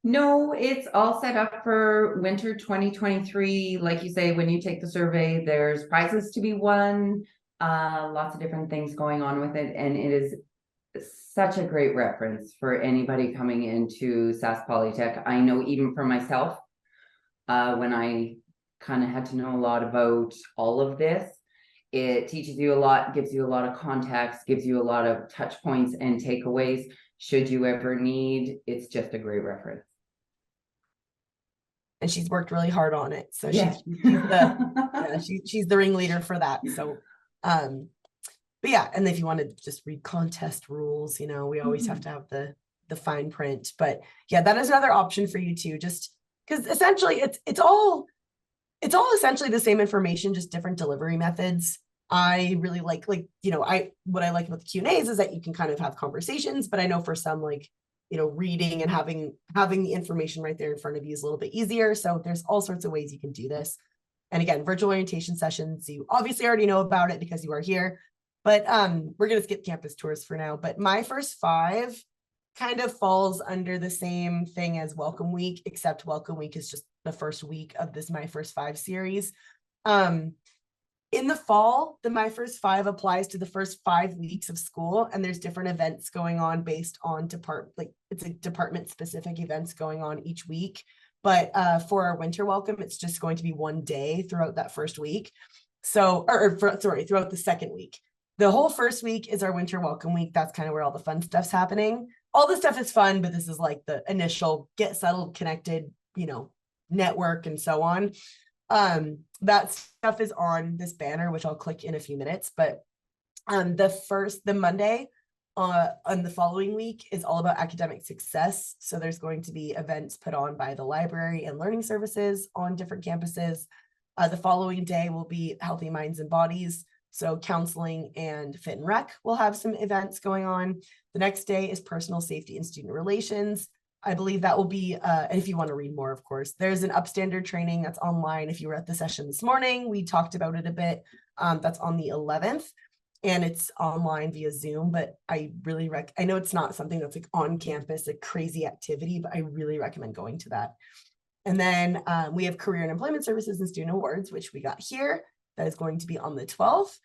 No, it's all set up for winter 2023. Like you say, when you take the survey, there's prizes to be won, lots of different things going on with it. And it is such a great reference for anybody coming into Sask Polytech. I know even for myself, when I kind of had to know a lot about all of this, it teaches you a lot, gives you a lot of context, gives you a lot of touch points and takeaways. Should you ever need, it's just a great reference. And she's worked really hard on it. So Yeah. she's the ringleader for that. So, but yeah, and if you want to just read contest rules, we always have to have the fine print. But yeah, that is another option for you too. Just because essentially it's all essentially the same information, just different delivery methods. I really like what I like about the Q&As is that you can kind of have conversations, but I know for some reading and having the information right there in front of you is a little bit easier. So there's all sorts of ways you can do this. And again, virtual orientation sessions, you obviously already know about it because you are here, but we're going to skip campus tours for now. But My First Five kind of falls under the same thing as Welcome Week, except Welcome Week is just the first week of this My First Five series. In the fall, the My First Five applies to the first 5 weeks of school, and there's different events going on based on it's a department specific events going on each week. But for our winter welcome, it's just going to be one day throughout that first week. So, throughout the second week. The whole first week is our winter welcome week. That's kind of where all the fun stuff's happening. All this stuff is fun, but this is like the initial get settled, connected, network and so on. That stuff is on this banner, which I'll click in a few minutes, but the Monday on the following week is all about academic success. So there's going to be events put on by the library and learning services on different campuses. The following day will be Healthy Minds and Bodies. So counseling and fit and rec will have some events going on. The next day is personal safety and student relations. I believe that will be, and if you want to read more, of course, there's an upstandard training that's online. If you were at the session this morning, we talked about it a bit. That's on the 11th and it's online via Zoom, but I really I know it's not something that's like on campus, a crazy activity, but I really recommend going to that. And then we have career and employment services and student awards, which we got here. That is going to be on the 12th.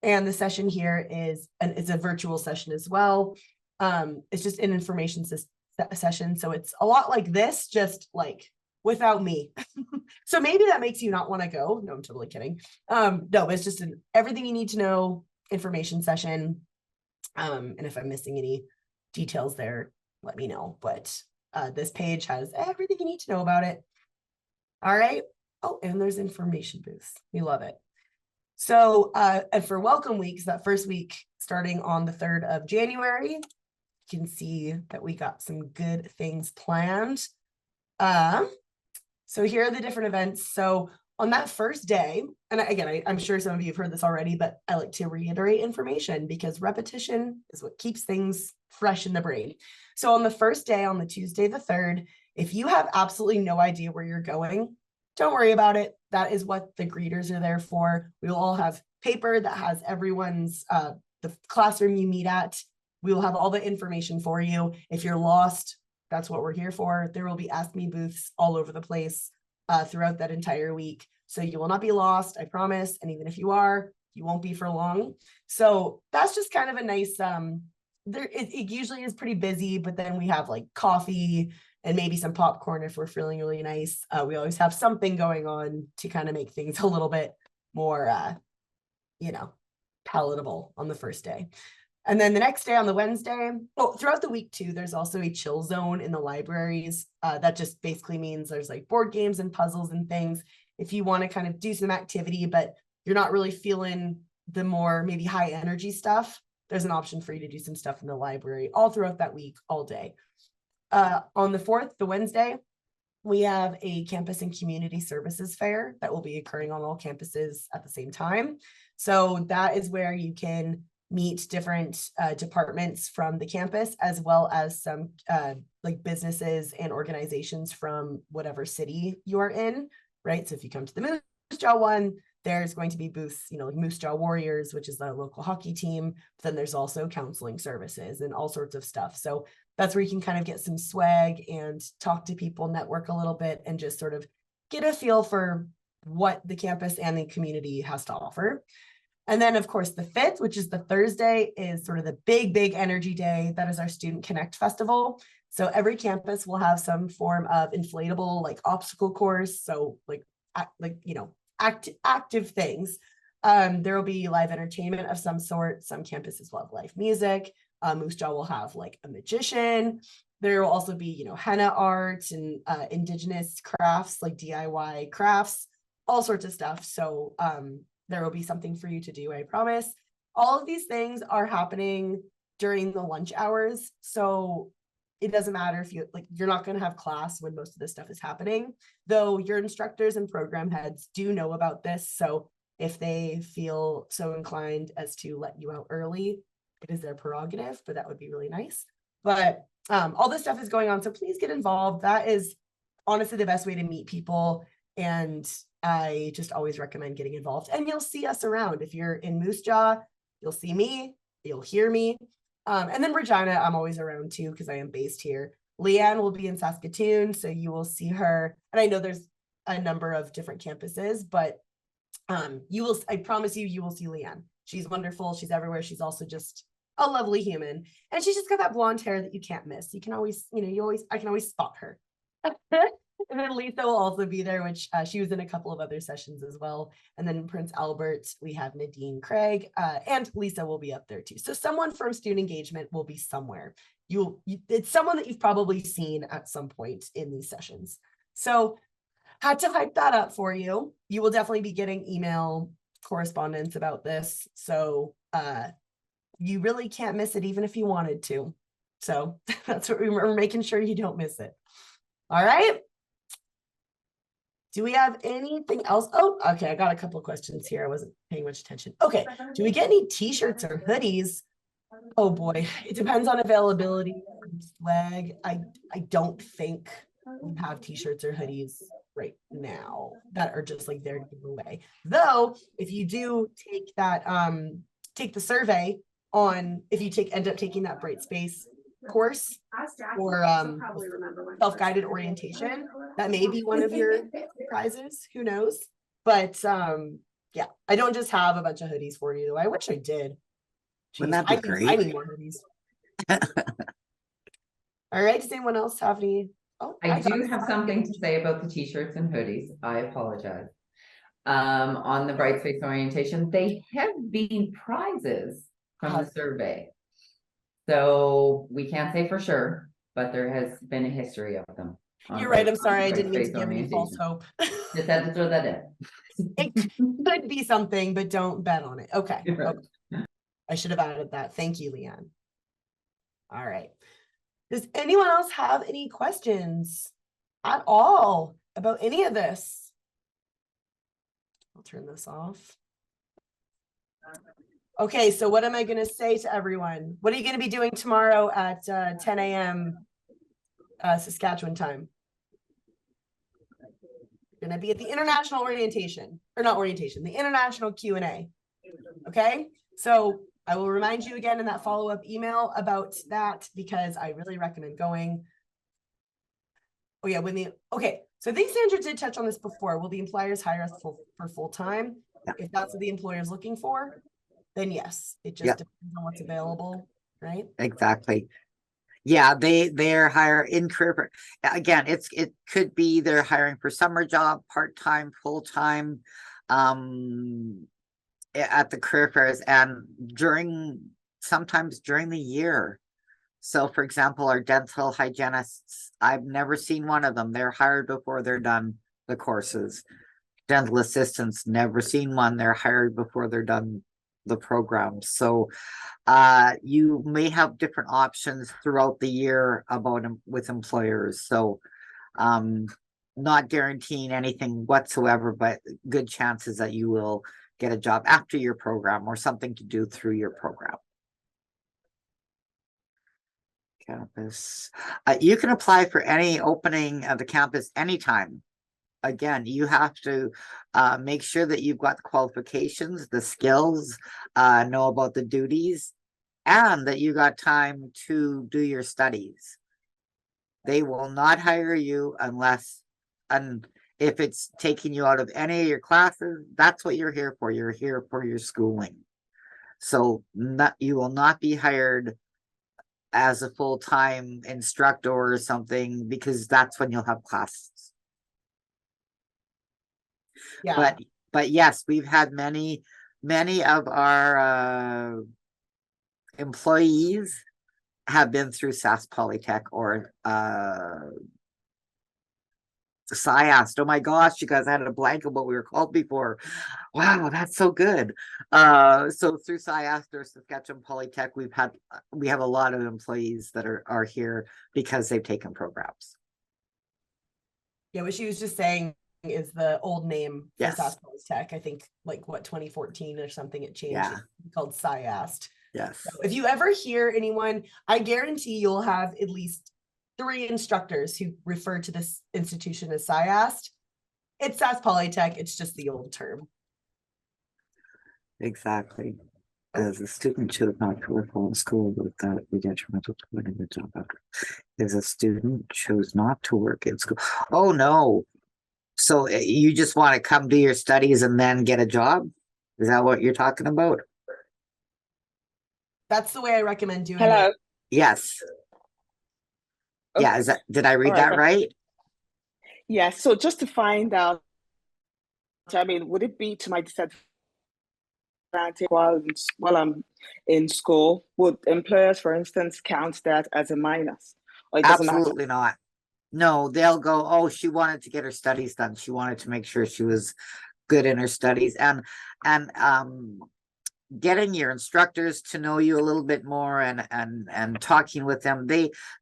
And the session here is a virtual session as well. It's just an information session. So it's a lot like this, just like without me. So maybe that makes you not want to go. No, I'm totally kidding. No, it's just everything you need to know information session. And if I'm missing any details there, let me know. But this page has everything you need to know about it. All right. Oh, and there's information booths. We love it. So, and for welcome weeks, that first week starting on the 3rd of January, you can see that we got some good things planned. So here are the different events. So on that first day, and again, I'm sure some of you have heard this already, but I like to reiterate information because repetition is what keeps things fresh in the brain. So on the first day, on the Tuesday, the 3rd, if you have absolutely no idea where you're going, don't worry about it. That is what the greeters are there for. We will all have paper that has everyone's, the classroom you meet at. We will have all the information for you. If you're lost, that's what we're here for. There will be Ask Me booths all over the place throughout that entire week. So you will not be lost, I promise. And even if you are, you won't be for long. So that's just kind of a nice, it usually is pretty busy, but then we have like coffee and maybe some popcorn if we're feeling really nice. We always have something going on to kind of make things a little bit more, palatable on the first day. And then the next day on the Wednesday, throughout the week too, there's also a chill zone in the libraries. That just basically means there's like board games and puzzles and things. If you want to kind of do some activity, but you're not really feeling the more maybe high energy stuff, there's an option for you to do some stuff in the library all throughout that week, all day. On the 4th, the Wednesday, we have a campus and community services fair that will be occurring on all campuses at the same time. So that is where you can meet different departments from the campus, as well as some like businesses and organizations from whatever city you are in, right? So if you come to the Moose Jaw one, there's going to be booths, like Moose Jaw Warriors, which is the local hockey team. But then there's also counseling services and all sorts of stuff. So that's where you can kind of get some swag and talk to people, network a little bit, and just sort of get a feel for what the campus and the community has to offer. And then, of course, the 5th, which is the Thursday, is sort of the big energy day. That is our Student Connect Festival. So every campus will have some form of inflatable, like obstacle course. So active things. There will be live entertainment of some sort. Some campuses will have live music. Moose Jaw will have like a magician. There will also be, henna art and indigenous crafts, like DIY crafts, all sorts of stuff. So there will be something for you to do, I promise. All of these things are happening during the lunch hours. So it doesn't matter if you're not going to have class when most of this stuff is happening, though your instructors and program heads do know about this. So if they feel so inclined as to let you out early, it is their prerogative, but that would be really nice. But all this stuff is going on. So please get involved. That is honestly the best way to meet people. And I just always recommend getting involved, and you'll see us around. If you're in Moose Jaw, you'll see me, you'll hear me. And then Regina, I'm always around too, because I am based here. Leanne will be in Saskatoon, so you will see her. And I know there's a number of different campuses, but I promise you will see Leanne. She's wonderful. She's everywhere. She's also just a lovely human. And she's just got that blonde hair that you can't miss. You can always, I can always spot her. And then Lisa will also be there, which she was in a couple of other sessions as well. And then Prince Albert, we have Nadine Craig, and Lisa will be up there too. So someone from student engagement will be somewhere. It's someone that you've probably seen at some point in these sessions. So had to hype that up for you. You will definitely be getting email correspondence about this. So you really can't miss it, even if you wanted to. So that's what we're making sure you don't miss it. All right. Do we have anything else? Oh, okay. I got a couple of questions here. I wasn't paying much attention. Okay. Do we get any t-shirts or hoodies? Oh boy, it depends on availability. Swag. I don't think we have t-shirts or hoodies right now that are just like there to give away. Though, if you do take that, take the survey on, if you end up taking that Brightspace course or self-guided orientation, that may be one of your prizes, who knows. But yeah, I don't just have a bunch of hoodies for you, though. I wish I did. Wouldn't that be great? I need more hoodies. All right, does anyone else have any? Oh, I do have something to say about the t-shirts and hoodies. I apologize. On the Brightspace orientation, they have been prizes from the survey. So we can't say for sure, but there has been a history of them. You're right. I'm sorry. I didn't mean to give any false hope. Just had to throw that in. It could be something, but don't bet on it. Okay. Right. Okay. I should have added that. Thank you, Leanne. All right. Does anyone else have any questions at all about any of this? I'll turn this off. Okay, so what am I going to say to everyone? What are you going to be doing tomorrow at 10 a.m. Saskatchewan time? You're going to be at the international orientation, or not orientation, the international Q&A. Okay, so I will remind you again in that follow-up email about that because I really recommend going. Oh yeah, okay, so I think Sandra did touch on this before. Will the employers hire us for full-time? If that's what the employer is looking for, then yes, it just depends on what's available, right? Exactly. Yeah, they're hiring in career. Again, it could be they're hiring for summer job, part-time, full-time, at the career fairs and sometimes during the year. So for example, our dental hygienists, I've never seen one of them. They're hired before they're done the courses. Dental assistants, never seen one. They're hired before they're done the program. So you may have different options throughout the year with employers. So not guaranteeing anything whatsoever, but good chances that you will get a job after your program or something to do through your program. Campus. You can apply for any opening of the campus anytime. Again, you have to make sure that you've got the qualifications, the skills, know about the duties, and that you got time to do your studies. They will not hire you if it's taking you out of any of your classes. That's what you're here for. You're here for your schooling. So you will not be hired as a full-time instructor or something, because that's when you'll have classes. Yeah. But yes, we've had many of our employees have been through Sask Polytech or SciAst. Oh my gosh, you guys had a blank of what we were called before. Wow, that's so good. So through SciAst or Saskatchewan Polytech, we have a lot of employees that are here because they've taken programs. Yeah, what she was just saying is the old name for Yes. Sask Polytech. I think like 2014 or something, it changed. Yeah. It's called SciAst. Yes. So if you ever hear anyone, I guarantee you'll have at least 3 instructors who refer to this institution as SciAst. It's Sask Polytech, it's just the old term. Exactly. As a student chose not to work while in school, with that would be detrimental to winning the job after. As a student chose not to work in school. Oh no. So you just want to come do your studies and then get a job? Is that what you're talking about? That's the way I recommend doing Hello. it. Yes. Okay. Yeah, did I read All right. that right? Yeah, so just to find out, I mean, would it be to my disadvantage while I'm in school? Would employers, for instance, count that as a minus? Or it doesn't matter? Absolutely not. No, they'll go, oh, she wanted to get her studies done. She wanted to make sure she was good in her studies, and getting your instructors to know you a little bit more and talking with them.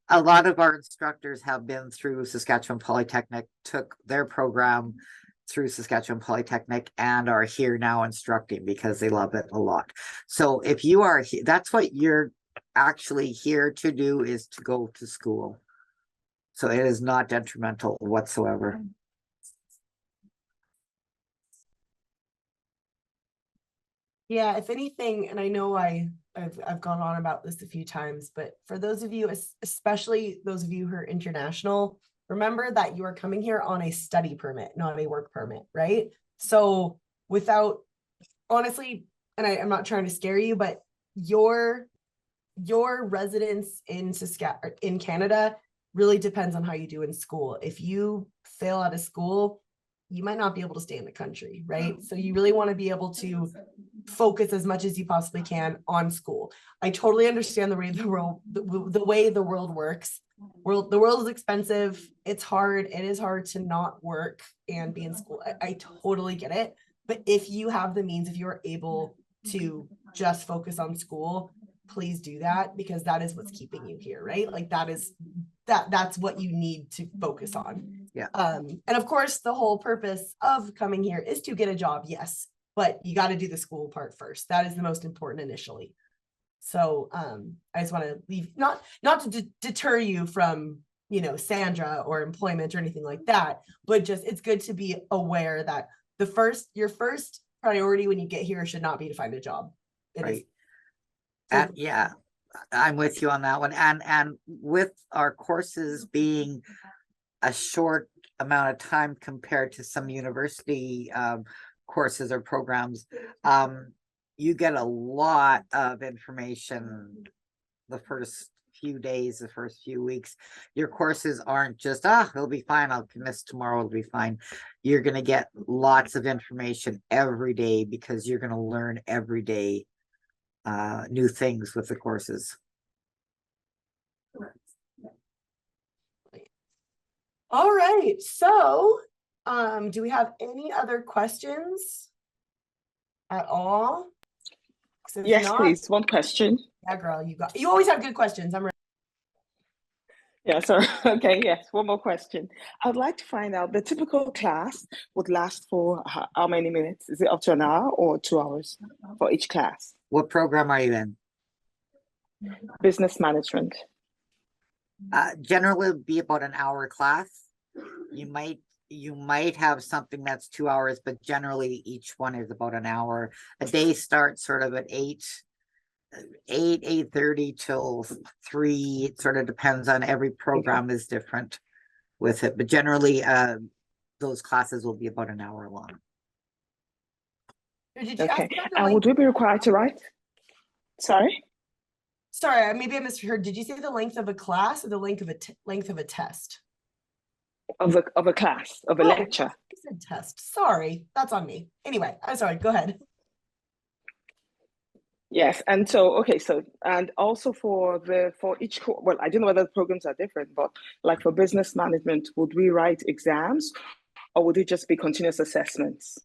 A lot of our instructors have been through Saskatchewan Polytechnic, took their program through Saskatchewan Polytechnic, and are here now instructing because they love it a lot. So if you are here, that's what you're actually here to do, is to go to school. So it is not detrimental whatsoever. Yeah, if anything, and I know I've gone on about this a few times, but for those of you, especially those of you who are international, remember that you are coming here on a study permit, not a work permit, right? So honestly, and I'm not trying to scare you, but your residence in Canada really depends on how you do in school. If you fail out of school, you might not be able to stay in the country, right? So you really want to be able to focus as much as you possibly can on school. I totally understand the way the world works. the world is expensive. It's hard. It is hard to not work and be in school. I totally get it. But if you have the means, if you're able to just focus on school, please do that, because that is what's keeping you here, right? Like that's what you need to focus on. Yeah. And of course, the whole purpose of coming here is to get a job, yes, but you got to do the school part first. That is the most important initially. So I just want to leave, not to deter you from, you know, Sandra or employment or anything like that, but just it's good to be aware that your first priority when you get here should not be to find a job. It Right. is. And yeah, I'm with you on that one. And with our courses being a short amount of time compared to some university courses or programs, you get a lot of information the first few days, the first few weeks. Your courses aren't just, it'll be fine, I'll miss tomorrow, it'll be fine. You're going to get lots of information every day, because you're going to learn every day new things with the courses. All right. So do we have any other questions at all? 'Cause if Yes, not, please. One question. yeah, girl, you always have good questions. I'm ready. Yeah, sorry. Okay, yes, one more question. I'd like to find out, the typical class would last for how many minutes? Is it up to an hour or 2 hours for each class? What program are you in? Business management. Generally it'd be about an hour class. You might have something that's 2 hours, but generally each one is about an hour. A day starts sort of at 8:30 till 3. It sort of depends on, every program is different with it, but generally those classes will be about an hour long. Did you Okay. ask about the And length? would we be required to write? Sorry? Sorry, maybe I misheard. Did you say the length of a class or the length of a test? Of a class, of a Oh, lecture. I said test. Sorry, that's on me. Anyway, I'm sorry. Go ahead. Yes, and so okay, so and also for each well, I don't know whether the programs are different, but like for business management, would we write exams, or would it just be continuous assessments?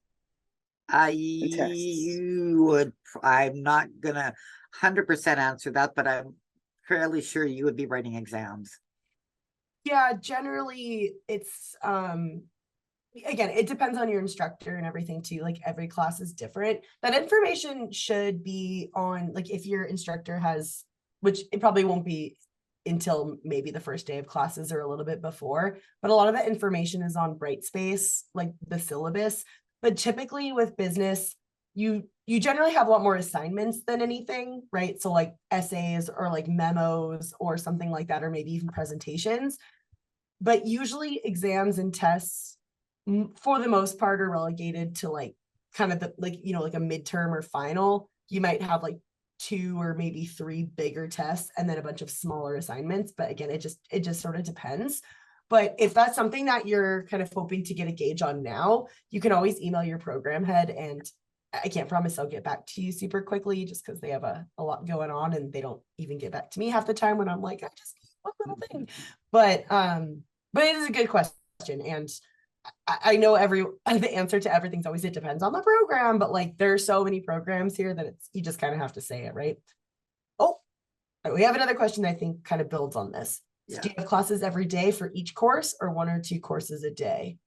tests. You would, I'm not gonna 100% answer that, but I'm fairly sure you would be writing exams. Yeah, generally it's again, it depends on your instructor and everything too. Like every class is different. That information should be on, like if your instructor has, which it probably won't be until maybe the first day of classes or a little bit before, but a lot of that information is on Brightspace, like the syllabus. But typically with business, you generally have a lot more assignments than anything, right? So like essays or like memos or something like that, or maybe even presentations. But usually exams and tests for the most part are relegated to like kind of the like, you know, like a midterm or final. You might have like 2 or maybe 3 bigger tests and then a bunch of smaller assignments. But again, it just sort of depends. But if that's something that you're kind of hoping to get a gauge on now, you can always email your program head, and I can't promise I'll get back to you super quickly, just because they have a lot going on and they don't even get back to me half the time when I'm like, I just one little thing. But it is a good question, and I know the answer to everything's always it depends on the program, but like there are so many programs here that you just kind of have to say it, right? Oh, we have another question that I think kind of builds on this. Yeah. Do you have classes every day for each course, or 1 or 2 courses a day?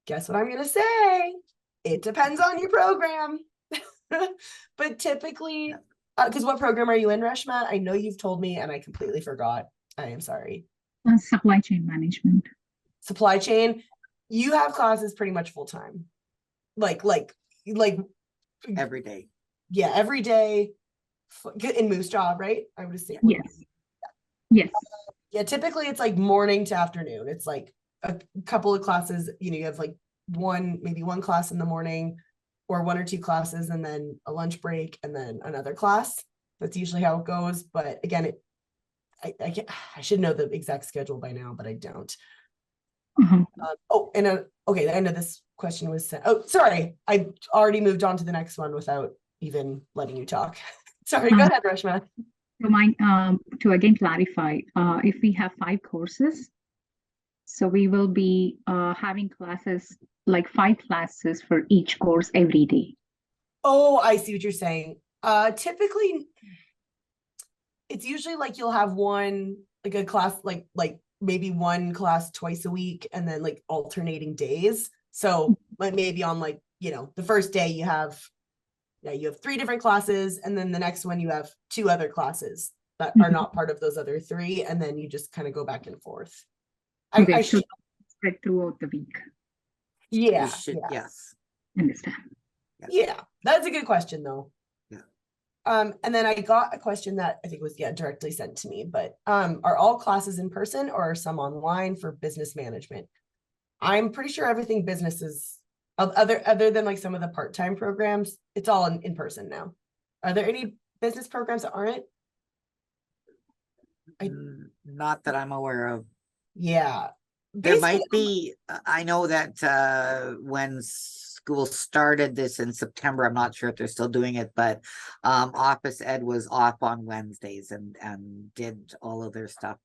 Guess what I'm going to say? It depends on your program. But typically, because what program are you in, Reshma? I know you've told me and I completely forgot. I am sorry. Supply chain management. Supply chain, you have classes pretty much full time. Like Every day. yeah, every day in Moose Jaw, right? I would say. Yes. Yes. Yeah, typically it's like morning to afternoon. It's like a couple of classes, you know, you have like maybe one class in the morning, or 1 or 2 classes, and then a lunch break, and then another class. That's usually how it goes. But again, I should know the exact schedule by now, but I don't. Okay, the end of this question was sent. Oh, sorry, I already moved on to the next one without even letting you talk. Sorry, go ahead, Reshma. To again clarify, if we have 5 courses, so we will be having classes, like 5 classes for each course every day. Oh, I see what you're saying. Typically it's usually like you'll have one, like a class, like maybe one class twice a week and then like alternating days. So like maybe on like, you know, the first day you have 3 different classes, and then the next one you have 2 other classes that are not part of those other 3, and then you just kind of go back and forth. Okay, I so should, spread throughout the week. yeah, You should, yeah, yes. Understand? yeah. That's a good question though. Yeah. And then I got a question that I think was directly sent to me, but are all classes in person or are some online for business management? I'm pretty sure everything business is other than like some of the part-time programs, it's all in person now. Are there any business programs that aren't? Not that I'm aware of. Yeah. There Basically, might be, I know that when school started this in September, I'm not sure if they're still doing it, but Office Ed was off on Wednesdays and did all of their stuff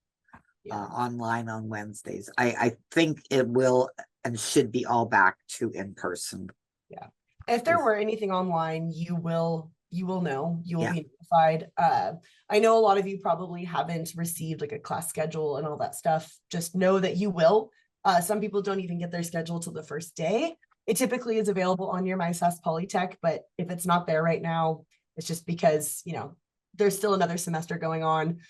online on Wednesdays. I think it will and should be all back to in person. Yeah. If there Yes. were anything online, you will know, you will Yeah. be notified. I know a lot of you probably haven't received like a class schedule and all that stuff. Just know that you will. Some people don't even get their schedule till the first day. It typically is available on your MySAS Polytech, but if it's not there right now, it's just because, you know, there's still another semester going on.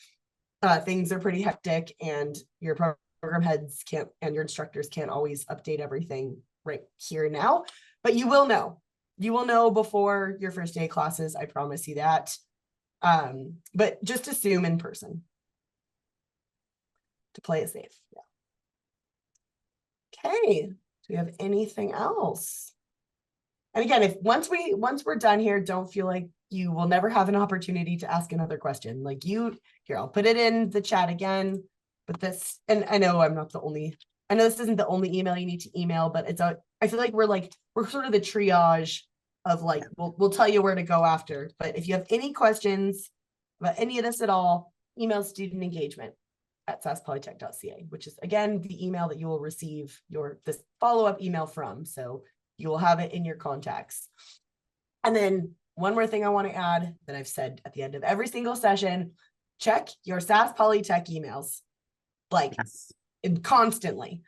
Things are pretty hectic and your program heads can't, and your instructors can't always update everything right here now, but you will know. You will know before your first day of classes, I promise you that. But just assume in person to play it safe. Yeah. Okay. Do we have anything else? And again, if once we're done here, don't feel like you will never have an opportunity to ask another question. Like here, I'll put it in the chat again. But this, and I know I'm not the only, I know this isn't the only email you need to email, but I feel like we're sort of the triage of like, we'll tell you where to go after. But if you have any questions about any of this at all, email studentengagement@saspolytech.ca, which is again the email that you will receive this follow-up email from. So you will have it in your contacts. And then one more thing I want to add that I've said at the end of every single session, check your SAS Polytech emails, like constantly.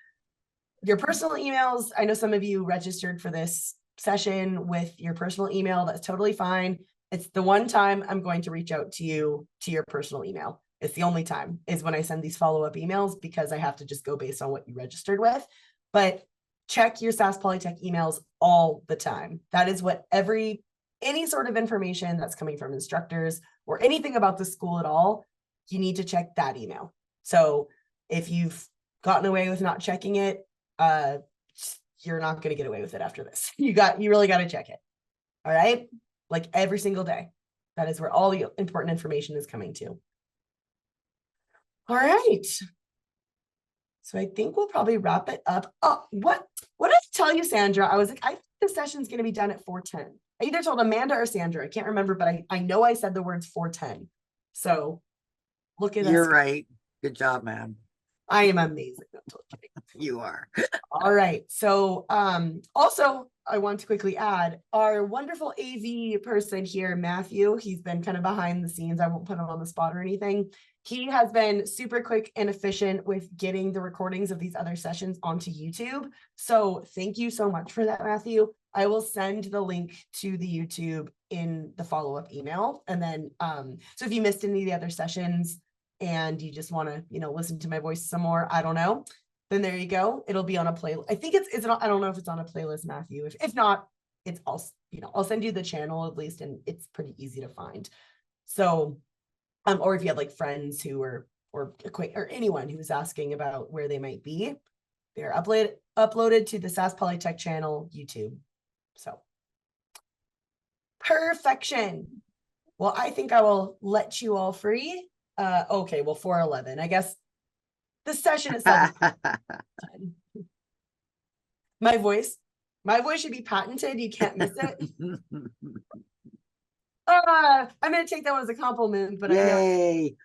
Your personal emails, I know some of you registered for this session with your personal email. That's totally fine. It's the one time I'm going to reach out to you to your personal email. It's the only time is when I send these follow-up emails because I have to just go based on what you registered with. But check your SAS Polytech emails all the time. That is what any sort of information that's coming from instructors or anything about the school at all, you need to check that email. So if you've gotten away with not checking it, you're not going to get away with it after this. You really got to check it. All right. Like every single day. That is where all the important information is coming to. All right. So I think we'll probably wrap it up. Oh, what did I tell you, Sandra? I was like, I think the session's going to be done at 4:10. I either told Amanda or Sandra. I can't remember, but I know I said the words 4:10. So look at us. You're right. Good job, man. I am amazing. I'm totally kidding. You are. All right. So also I want to quickly add our wonderful AV person here, Matthew. He's been kind of behind the scenes. I won't put him on the spot or anything. He has been super quick and efficient with getting the recordings of these other sessions onto YouTube. So thank you so much for that, Matthew. I will send the link to the YouTube in the follow-up email. And then, so if you missed any of the other sessions and you just want to, listen to my voice some more, I don't know, then there you go. It'll be on a playlist. I think I don't know if it's on a playlist, Matthew. If not, it's also, I'll send you the channel at least, and it's pretty easy to find. So, or if you have like friends who are, or anyone who's asking about where they might be, they're uploaded to the SAS Polytech channel, YouTube. So, perfection. Well, I think I will let you all free. Okay, well, 4:11. I guess the session itself. My voice should be patented. You can't miss it. All I'm gonna take that one as a compliment, but I know Yay.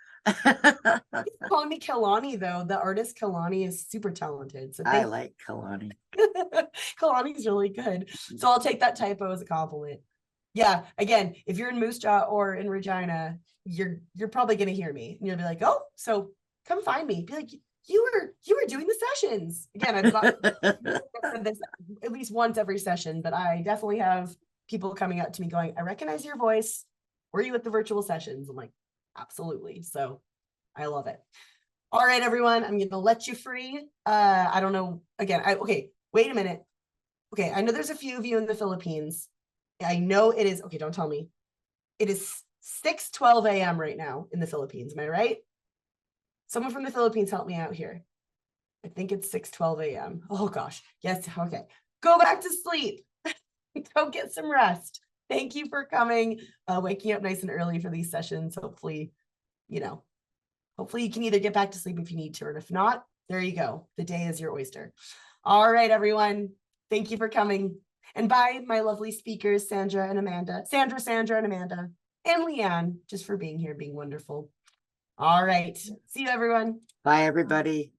calling me Kalani though. The artist Kalani is super talented. So I thank like Kalani. Kalani's really good. So I'll take that typo as a compliment. Yeah, again, if you're in Moose Jaw or in Regina, you're probably gonna hear me and you'll be like, oh, so come find me. Be like, you were doing the sessions. Again, I've got said this at least once every session, but I definitely have people coming up to me going, I recognize your voice. Were you at the virtual sessions? I'm like, absolutely. So I love it. All right, everyone, I'm gonna let you free. I don't know. Again, okay, wait a minute. Okay, I know there's a few of you in the Philippines. I know it is, okay, don't tell me. It is 6:12 a.m. right now in the Philippines. Am I right? Someone from the Philippines help me out here. I think it's 6:12 a.m. Oh gosh. Yes. Okay. Go back to sleep. Go get some rest. Thank you for coming, waking up nice and early for these sessions. Hopefully, hopefully you can either get back to sleep if you need to, or if not, there you go. The day is your oyster. All right, everyone. Thank you for coming. And bye, my lovely speakers, Sandra, and Amanda, and Amanda, and Leanne, just for being here, being wonderful. All right. See you, everyone. Bye, everybody.